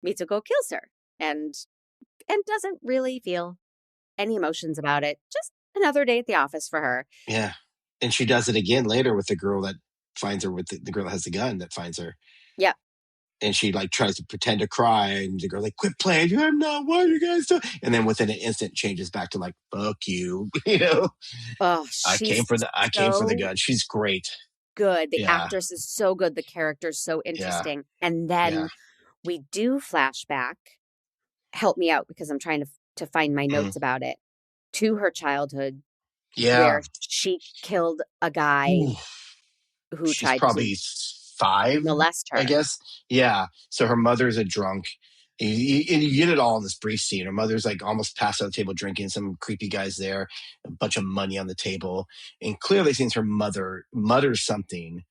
Mitsuko kills her and doesn't really feel any emotions about it. Just another day at the office for her. Yeah. And she does it again later with the girl that finds her, with the girl that has the gun that finds her. Yep. And she like tries to pretend to cry, and the girl like, quit playing. I'm not. What are you guys doing? And then within an instant changes back to like, fuck you. Oh, I came she's for the so gun. She's great. good. The Yeah. actress is so good. The character's so Yeah. interesting. And Yeah. then we do flashback. Help me out because I'm trying to find my Mhm. notes about it. To her childhood, Yeah. where she killed a guy Ooh. who She's tried to probably 5, molest I her. guess. Yeah. So her mother's a drunk. And you get it all in this brief scene. Her mother's like almost passed out the table drinking. Some creepy guys there, a bunch of money on the table. And clearly since her mother mutters something,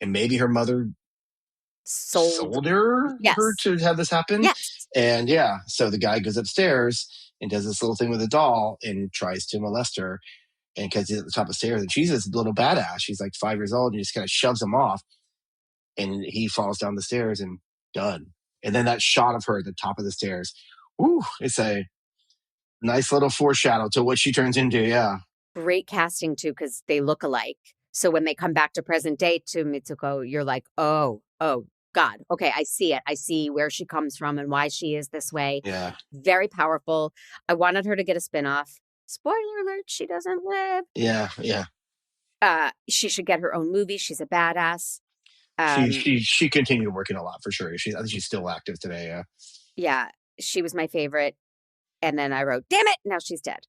and maybe her mother Sold. sold her Yes. to have this happen. Yes. And yeah, so the guy goes upstairs and does this little thing with a doll and tries to molest her. And because he's at the top of the stairs, and she's this little badass. She's like 5 years old, and just kind of shoves him off, and he falls down the stairs and done. And then that shot of her at the top of the stairs, ooh, it's a nice little foreshadow to what she turns into. Yeah, Great casting too, because they look alike. So when they come back to present day to Mitsuko, you're like, oh God. Okay, I see it. I see where she comes from and why she is this way. yeah, Very powerful. I wanted her to get a spinoff. Spoiler alert, she doesn't live. yeah, yeah. She should get her own movie. She's a badass. She continued working a lot for sure. I think she's still active today. Yeah, Yeah, she was my favorite. And then I wrote, damn it, now she's dead.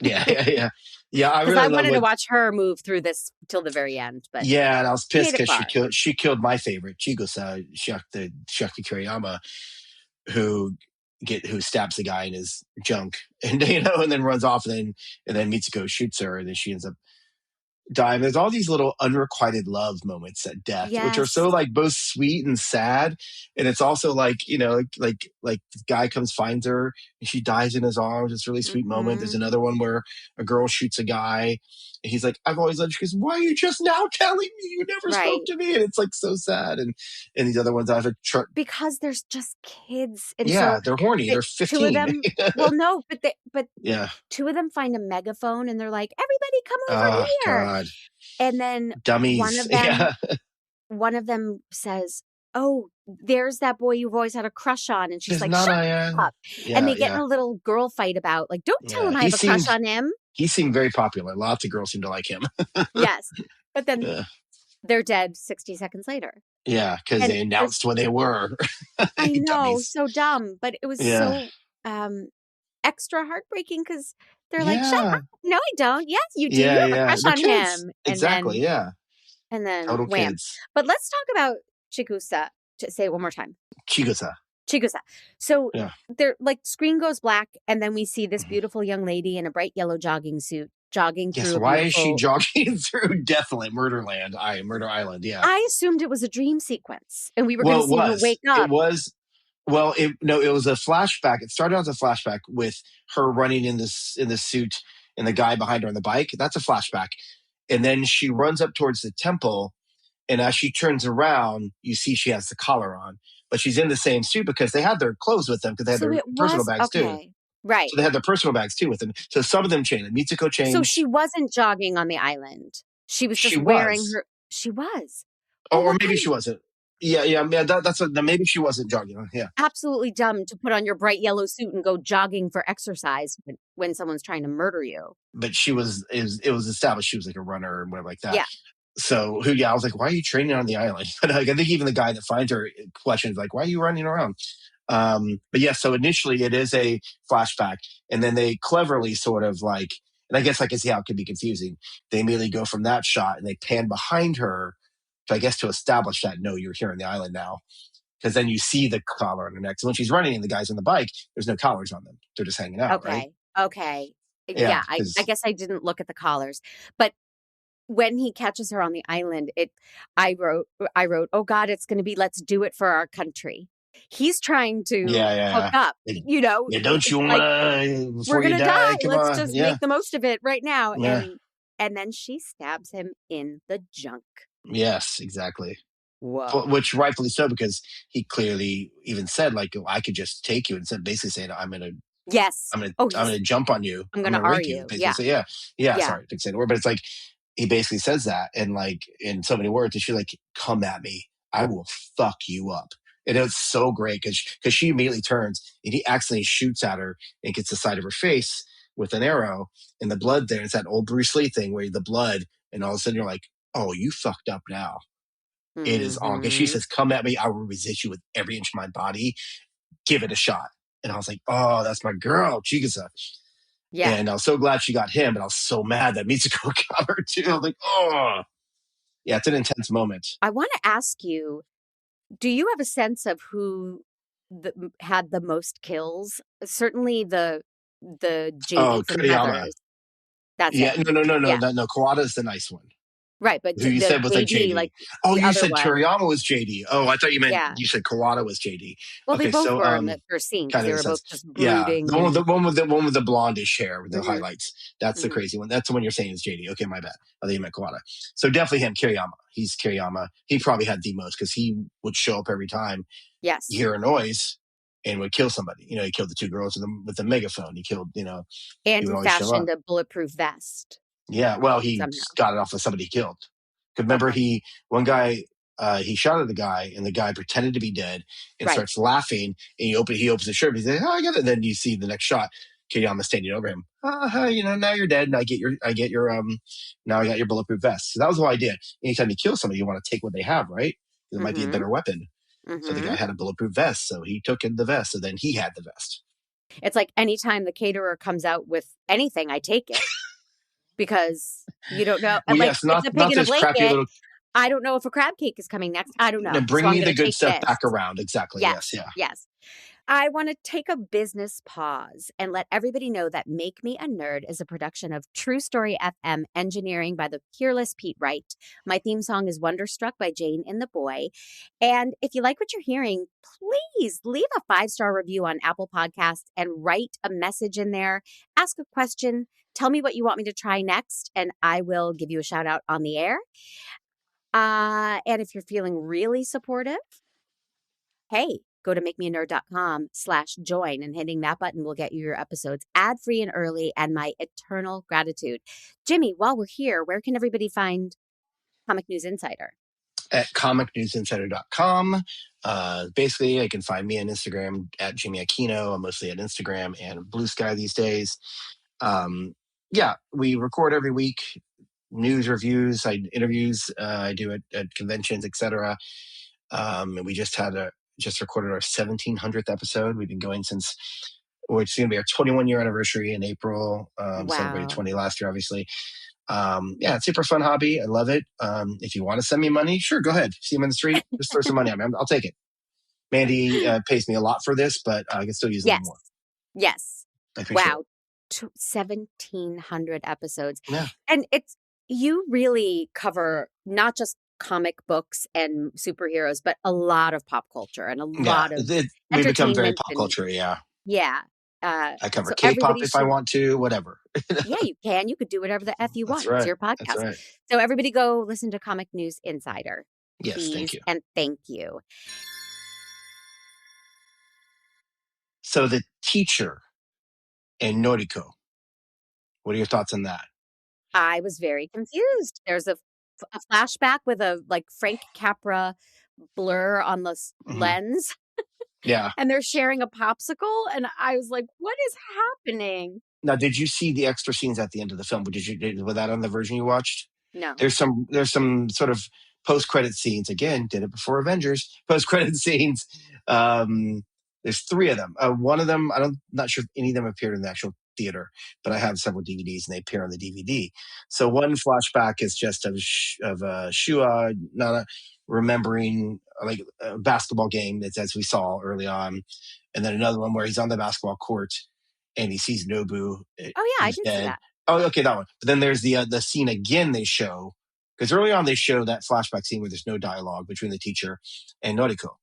yeah, yeah, yeah. Yeah, I Because really I love wanted to what. watch her move through this till the very end. But Yeah, and I was she pissed made it because far. she killed my favorite, Chigusa, Shakti Kiriyama, who stabs the guy in his junk, and and then runs off, and then Mitsuko shoots her, and then she ends up dying. There's all these little unrequited love moments at death, which are Yes. so like both sweet and sad, and it's also like like the guy comes finds her and she dies in his arms. It's a really sweet moment. There's Mm-hmm. another one where a girl shoots a guy, and he's like, "I've always loved you." She goes, "Why are you just now telling me? You never spoke Right. to me." And it's like so sad. And these other ones, I have a Because there's just kids. And yeah, so they're horny. the They're two of 15. them, well, no, but Yeah. two of them find a megaphone and they're like, everybody come over Oh here. God, And then dummies. Yeah. one of them says, oh, there's that boy you've always had a crush on. And she's It's like, not shut I. up. And Yeah, they get in yeah, a little girl fight about, like, don't tell yeah. him I have a crush on him. He seemed very popular. Lots of girls seem to like him. Yes. But then Yeah, they're dead 60 seconds later. yeah, because And they announced when they were. I know, Dummies. so dumb, but it was Yeah, so extra heartbreaking because they're like, shut yeah, up. No, I don't. Yes, you do. You yeah, have a yeah. crush They're on kids. him. Exactly. Yeah, And then total wham. kids. But let's talk about Chigusa. Say it one more time. Chigusa. Chigusa. So Yeah. they're like screen goes black, and then we see this Mhm. beautiful young lady in a bright yellow jogging suit jogging Yes. through a Why is she beautiful. jogging through Deathland, Murder Island? Yeah. I assumed it was a dream sequence, and we were going Well, to it see her was. wake up. It was. Well, it was a flashback. It started out as a flashback with her running in this suit and the guy behind her on the bike. That's a flashback. And then she runs up towards the temple, and as she turns around, you see she has the collar on, but she's in the same suit because they had their clothes with them because they had So their it personal was bags too. okay, right? So they had their personal bags too with them. So some of them changed. Like Mitsuko So changed. she wasn't jogging on the island. She was She just wearing was, her. She was. Oh, or what maybe kind she of wasn't. Yeah, yeah. Maybe she wasn't jogging. Yeah, absolutely dumb to put on your bright yellow suit and go jogging for exercise when someone's trying to murder you. but she was. It was established she was like a runner and whatever like that. Yeah. So I was like, why are you training on the island? But like, I think even the guy that finds her questions like, why are you running around? But yeah, so initially it is a flashback, and then they cleverly sort of like, and I guess I can see how it could be confusing. They immediately go from that shot and they pan behind her to, I guess, to establish that no, you're here on the island now, because then you see the collar on her neck. So when she's running and the guy's on the bike, there's no collars on them. They're just hanging out, right? Okay. Yeah, Yeah, I because guess I didn't look at the collars. But when he catches her on the island, I wrote, "Oh God, it's going to be let's do it for our country." He's trying to hook yeah. up, Yeah, don't you it's like, wanna we're before you gonna die. die? Come Let's on, just yeah, make the most of it right now. yeah, And then she stabs him in the junk. yes, exactly. Whoa. Which rightfully so, because he clearly even said like, "Oh, I could just take you," instead basically saying, Yes. Oh, I'm gonna jump on you, I'm I'm gonna gonna R rake you." you. Basically, Yeah. say, yeah, yeah. Yeah. Sorry, I didn't say the word, but it's like he basically says that, and like in so many words, and she's like, "Come at me, I will fuck you up." And it was so great because she immediately turns and he accidentally shoots at her and gets the side of her face with an arrow, and the blood there. It's that old Bruce Lee thing where the blood, and all of a sudden you're like, "Oh, you fucked up now." It is on because she Mhm. says, "Come at me, I will resist you with every inch of my body. Give it a shot." And I was like, "Oh, that's my girl, Chigusa." Yeah. And I was so glad she got him, but I was so mad that Mitsuko got her too. I was like, "Oh, yeah, it's an intense moment." I want to ask you, do you have a sense of who had the most kills? Certainly the Oh, JD from Kuriyama. Heathers. That's Yeah, him. no, Yeah. no. Kawada's the nice one. Right, but Who you the said was like JD, JD. like Oh, the you other said one. Kuriyama was JD. Oh, I thought you meant Yeah. you said Kawada was JD. Well, they Okay, both so were in the first scene because kind of they makes were both sense. just Yeah, brooding and the one with the blondish hair with the mhm, highlights. That's the mhm. crazy one. That's the one you're saying is JD. Okay, my bad. I think you meant Kawada. So definitely him, Kiriyama. He's Kiriyama. He probably had the most because he would show up every time you Yes. hear a noise and would kill somebody. He killed the two girls with the megaphone. He killed, he And would he always show up. fashioned a bulletproof vest Yeah, well, he somehow. got it off of somebody he killed. 'Cause remember, Okay. one guy, he shot at the guy, and the guy pretended to be dead and Right. starts laughing. And he opens his shirt. He's like, "Oh, I got it." And then you see the next shot, Kiriyama standing over him. Now you're dead, and now I got your bulletproof vest. So that was the whole idea. Anytime you kill somebody, you want to take what they have, right? It might be a Mhm. better weapon. So the guy Mhm. had a bulletproof vest, so he took in the vest, so then he had the vest. It's like anytime the caterer comes out with anything, I take it because you don't know. Well, Like yes, it's a pig not in a this crappy blanket. little. I don't know if a crab cake is coming next. I don't No, know. So bring I'm me going the to good take stuff this. back around. Exactly. Yes. Yes. Yeah. Yes. I want to take a business pause and let everybody know that Make Me a Nerd is a production of True Story FM, engineering by the peerless Pete Wright. My theme song is Wonderstruck by Jane and the Boy. And if you like what you're hearing, please leave a 5-star review on Apple Podcasts and write a message in there. Ask a question. Tell me what you want me to try next, and I will give you a shout out on the air. And if you're feeling really supportive, hey, go to makemeanerd.com/join, and hitting that button will get you your episodes ad-free and early, and my eternal gratitude. Jimmy, while we're here, where can everybody find Comic News Insider? At comicnewsinsider.com. Basically, you can find me on Instagram at Jimmy Aquino. I'm mostly at Instagram and Blue Sky these days. Yeah, we record every week. News reviews, interviews. I do at conventions, etc. And we just recorded our 1700th episode. We've been going since. It's going to be our 21-year anniversary in April. Celebrated Wow. 20 last year, obviously. Yeah, it's super fun hobby. I love it. If you want to send me money, sure, go ahead. See him in the street, just throw some money at me. I'll take it. Mandy pays me a lot for this, but I can still use a little Yes. more. Yes. I appreciate it. Wow. 1,700 episodes. Yeah. And you really cover not just comic books and superheroes, but a lot of pop culture and a Yeah. lot of We become very entertainment pop and culture. Yeah. yeah. I cover So K-pop everybody if I should, want to, whatever. yeah, you can. You could do whatever the F you That's want. It's right. your That's podcast. right. So everybody go listen to Comic News Insider, Yes. Thank please. you. And thank you. So the teacher and Noriko, what are your thoughts on that? I was very confused. There's a flashback with a like Frank Capra blur on the Mm-hmm. lens, Yeah. and they're sharing a popsicle. And I was like, what is happening? Now, did you see the extra scenes at the end of the film? Was that on the version you watched? No. There's some sort of post credit scenes. Again, did it before Avengers. Post credit scenes. There's three of them. One of them, not sure if any of them appeared in the actual theater, but I have several DVDs and they appear on the DVD. So one flashback is just of Shua Nana remembering like a basketball game, that's as we saw early on, and then another one where he's on the basketball court and he sees Nobu, Oh yeah, I who's did see dead. that. Oh, okay, that one. But then there's the scene again they show, because early on they show that flashback scene where there's no dialogue between the teacher and Noriko.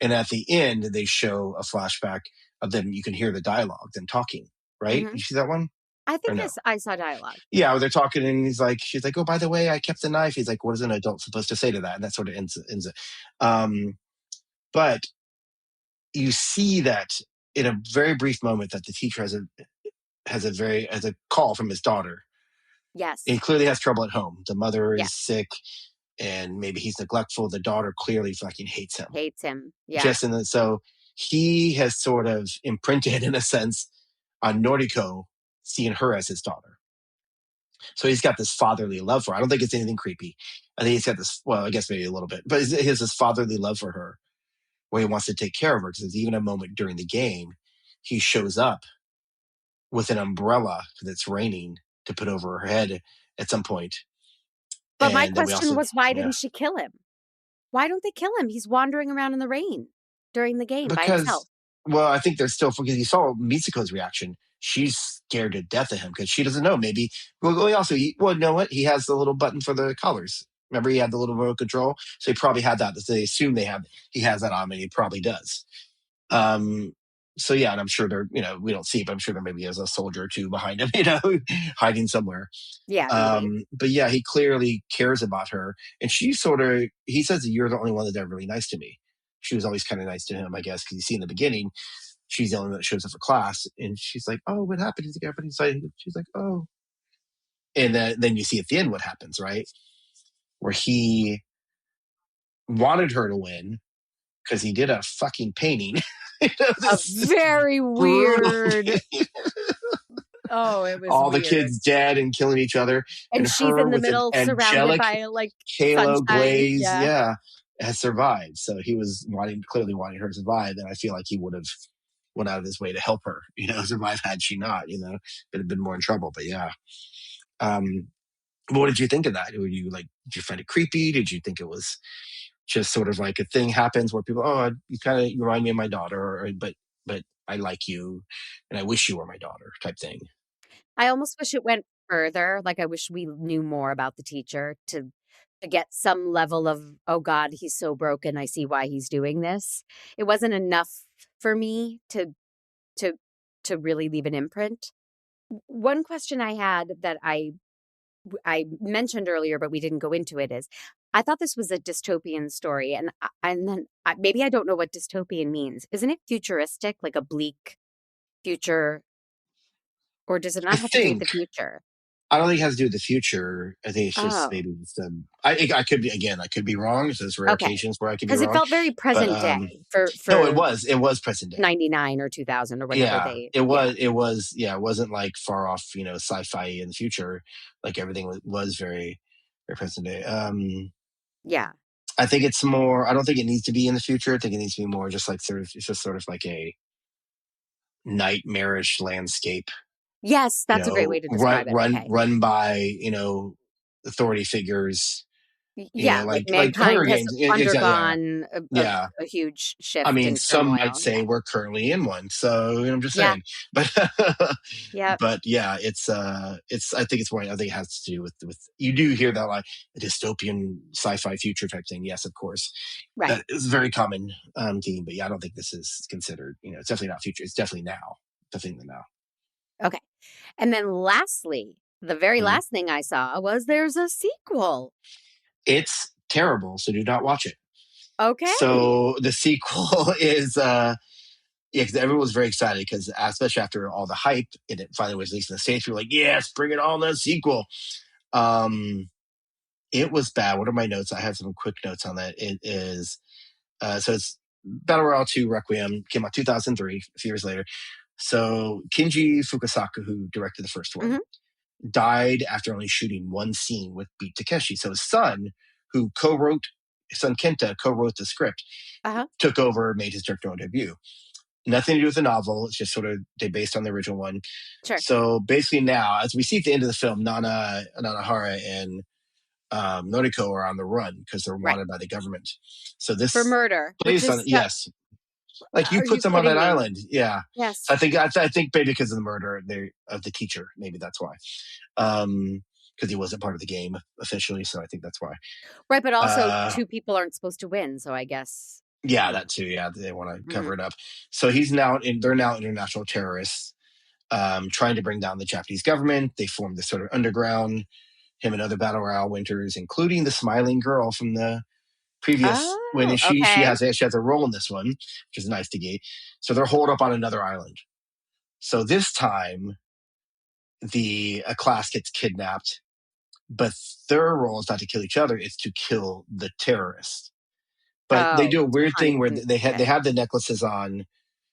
And at the end, they show a flashback of them. You can hear the dialogue, them talking, right? Mhm. You see that one? I Or think no? I saw dialogue. Yeah, they're talking and she's like, oh, by the way, I kept the knife. He's like, what is an adult supposed to say to that? And that sort of ends it. But you see that in a very brief moment that the teacher has a call from his daughter. Yes. He clearly has trouble at home. The mother Yeah. is sick and maybe he's neglectful. The daughter clearly fucking hates him. Hates him. Yeah. Just in the, so he has sort of imprinted in a sense on Noriko, seeing her as his daughter. So he's got this fatherly love for her. I don't think it's anything creepy. I think he's got this, well, I guess maybe a little bit, but he has this fatherly love for her where he wants to take care of her, because there's even a moment during the game he shows up with an umbrella because it's raining to put over her head at some point. But my And then we question also, was, why yeah, didn't she kill him? Why don't they kill him? He's wandering around in the rain during the game by himself. because, well, I think there's still, because you saw Mitsuko's reaction. She's scared to death of him because she doesn't know. Maybe, well, you know what? He has the little button for the collars. Remember, he had the little remote control, so he probably had that. So they assume he has that on, and he probably does. Um, so yeah, and I'm sure we don't see, but I'm sure there maybe is a soldier or two behind him, hiding somewhere. Yeah, maybe. But yeah, he clearly cares about her, and he says that you're the only one that's ever really nice to me. She was always kind of nice to him, I guess, because you see in the beginning, she's the only one that shows up for class, and she's like, "Oh, what happened?" She's like, "Oh," and then you see at the end what happens, right? Where he wanted her to win because he did a fucking painting. A very weird. Oh, it was all weird. the kids dead and killing each other, and she's her in the with middle, an surrounded angelic by like halo sunshine. glaze, Yeah. has survived. So he was clearly wanting her to survive, and I feel like he would have went out of his way to help her, survive had she not, would have been more in trouble. But yeah. What did you think of that? Did you find it creepy? Did you think it was just sort of like a thing happens where people, oh, you remind me of my daughter, but I like you and I wish you were my daughter type thing? I almost wish it went further. Like, I wish we knew more about the teacher to get some level of, oh God, he's so broken. I see why he's doing this. It wasn't enough for me to really leave an imprint. One question I had that I mentioned earlier, but we didn't go into it, is I thought this was a dystopian story, and then maybe I don't know what dystopian means. Isn't it futuristic, like a bleak future, or does it I not have to do with the think future? I don't think it has to do with the future. I think it's just Oh, maybe I could be, again, I could be wrong. So there's rare okay. occasions where I could be Because it wrong. felt very But present day no, for it was present day. 99 or 2000 or whenever Yeah, they. it Yeah, was. Yeah, it wasn't like far off, sci-fi in the future. Like everything was very, very present day. yeah. I think it's more. I don't think it needs to be in the future. I think it needs to be more just like it's just sort of like a nightmarish landscape. Yes, that's a great way to describe it. Okay. Run by authority figures. Yeah, like Like Hunger mankind has Games. Exactly. Yeah, undergone yeah. a huge I shift mean, and some might turmoil. say Yeah. we're currently in one. So I'm just Yeah. saying, but Yeah. but yeah, it's I think it's more. I think it has to do with you do hear that like a dystopian sci-fi future type thing. Yes, of course, Right. that is a very common theme. But yeah, I don't think this is considered. It's definitely not future. It's definitely now. Definitely now. Okay. And then lastly, the very Mhm. last thing I saw was there's a sequel. It's terrible, so do not watch it. Okay. So the sequel is yeah, because everyone was very excited because especially after all the hype and it finally was released in the States, we were like, yes, bring it on, the sequel. It was bad. What are my notes? I have some quick notes on that. It is so it's Battle Royale 2 Requiem, came out 2003, a few years later. So Kinji Fukasaku, who directed the first one, died after only shooting one scene with Beat Takeshi. So his son, his son Kenta co-wrote the script, took over, made his directorial debut. Nothing to do with the novel. It's just sort of they based on the original one. Sure. So basically now, as we see at the end of the film, Nanahara and Noriko are on the run because they're wanted by the government. So this for murder, which plays on is yes, like you are put you them on that kidding me? island, yeah. Yes. So I think maybe because of the murder of the teacher, maybe that's why. Because he wasn't part of the game officially, so I think that's why. Right, but also Uh, two people aren't supposed to win, so I guess. yeah, that too. Yeah, they want to Mhm. cover it up. So they're now international terrorists, trying to bring down the Japanese government. They formed this sort of underground. Him and other Battle Royale winters, including the smiling girl from the previous when Oh, she okay. has a role in this one, which is nice to get. So they're holed up on another island. So this time, a class gets kidnapped, but their role is not to kill each other; it's to kill the terrorists. But they Oh, do a to weird hunt thing where and they okay. have the necklaces on,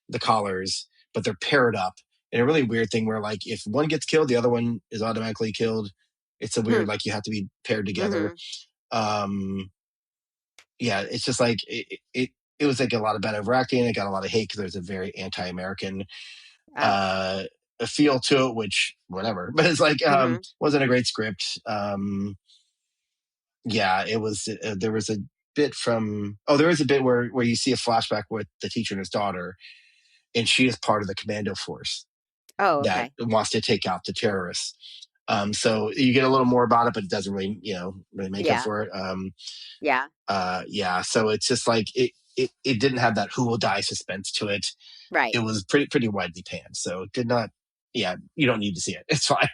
the collars, but they're paired up in a really weird thing where, like, if one gets killed, the other one is automatically killed. It's a Hmm. weird, like, you have to be paired together. Mhm. Um, yeah, it's just like it was like a lot of bad overacting. It got a lot of hate because there's a very anti-American Oh. uh feel to it, which whatever. But it's like Mhm. wasn't a great script. Yeah, it was. There was a bit from there is a bit where you see a flashback with the teacher and his daughter, and she is part of the commando force Oh, that okay. wants to take out the terrorists. So you get a little more about it, but it doesn't really, really make up Yeah. for it. Yeah. Yeah, so it's just like it didn't have that who will die suspense to it. Right. It was pretty widely panned, so it did not. Yeah, you don't need to see it. It's fine.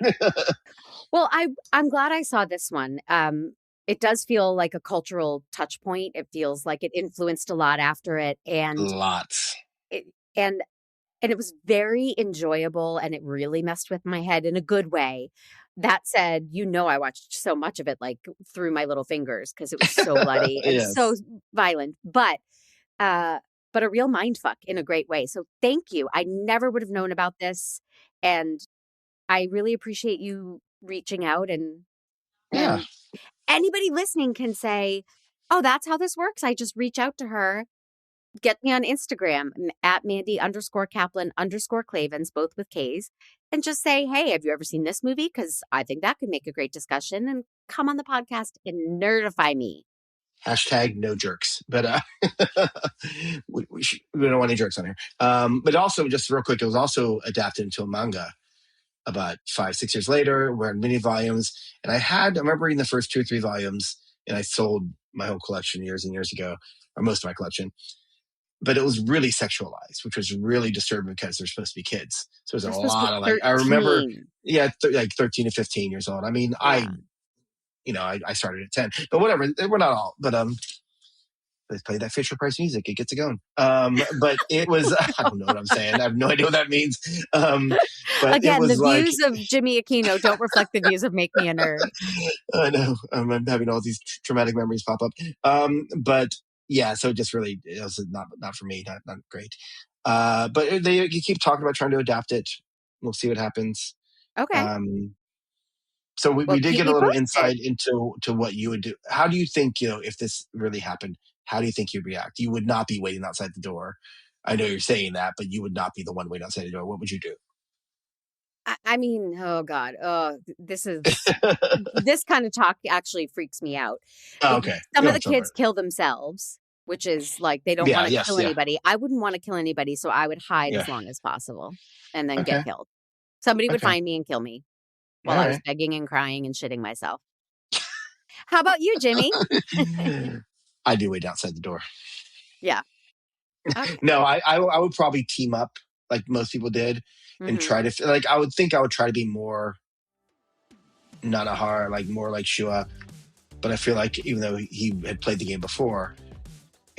Well, I'm glad I saw this one. It does feel like a cultural touch point. It feels like it influenced a lot after it, Lots. it and and it was very enjoyable, and it really messed with my head in a good way. That said, I watched so much of it like through my little fingers because it was so bloody and so Yes. violent, uh, but a real mind fuck in a great way. So thank you. I never would have known about this, and I really appreciate you reaching out Yeah. and anybody listening can say, "Oh, that's how this works. I just reach out to her." Get me on Instagram at Mandy_Kaplan_Clavens, both with K's, and just say, "Hey, have you ever seen this movie? Because I think that could make a great discussion." And come on the podcast and nerdify me. Hashtag no jerks. But we don't want any jerks on here. But also, just real quick, it was also adapted into a manga about 5-6 years later. We're in mini volumes, and I remember reading the first 2 or 3 volumes, and I sold my whole collection years and years ago, or most of my collection. But it was really sexualized, which was really disturbing because they're supposed to be kids. So there's They're a supposed to lot be of like I remember, 13. yeah, like 13 to 15 years old. I mean, Yeah. I started at 10, but whatever. We're not all, but they play that Fisher Price music. It gets it going. But it was, I don't know what I'm saying. I have no idea what that means. But it Again, the was like, views of Jimmy Aquino don't reflect the views of Make Me a Nerd. I know I'm having all these traumatic memories pop up. But yeah, so just really, it was not for me, not great. But you keep talking about trying to adapt it. We'll see what happens. Okay. Um, so we Well, did keep get a me little posted. insight into what you would do. How do you think, if this really happened, how do you think you'd react? You would not be waiting outside the door. I know you're saying that, but you would not be the one waiting outside the door. What would you do? I mean, oh God. Oh, this kind of talk actually freaks me out. Oh, It, okay. some of Yeah, the it's over. kids kill themselves, which is like they don't Yeah. want to Yes. kill Yeah. anybody. I wouldn't want to kill anybody, so I would hide Yeah. as long as possible and then get Okay. killed. Somebody would Okay. find me and kill me All while I was right. begging and crying and shitting myself. How about you, Jimmy? I do wait outside the door. Yeah. Okay. No, I would probably team up like most people did and Hmm. try to like I would try to be more Nanahara, like more like Shua. But I feel like even though he had played the game before,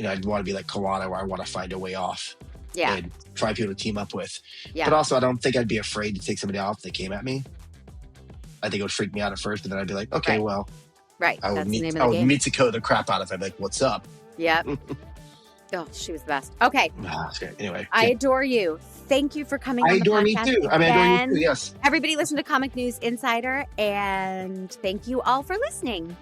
I'd want to be like Kawana, where I want to find a way off Yeah. and find people to team up with. Yeah. But also, I don't think I'd be afraid to take somebody off if they came at me. I think it would freak me out at first, but then I'd be like, okay, Right. well, Right. I would That's the meet name of I the would game. Mitsuko the crap out of him. Like, what's up? Yep. Oh, she was the best. Okay. Anyway, I yeah. adore you. Thank you for coming I on the adore me podcast too. I mean, I adore you again. too. Yes. Everybody listen to Comic News Insider, and thank you all for listening.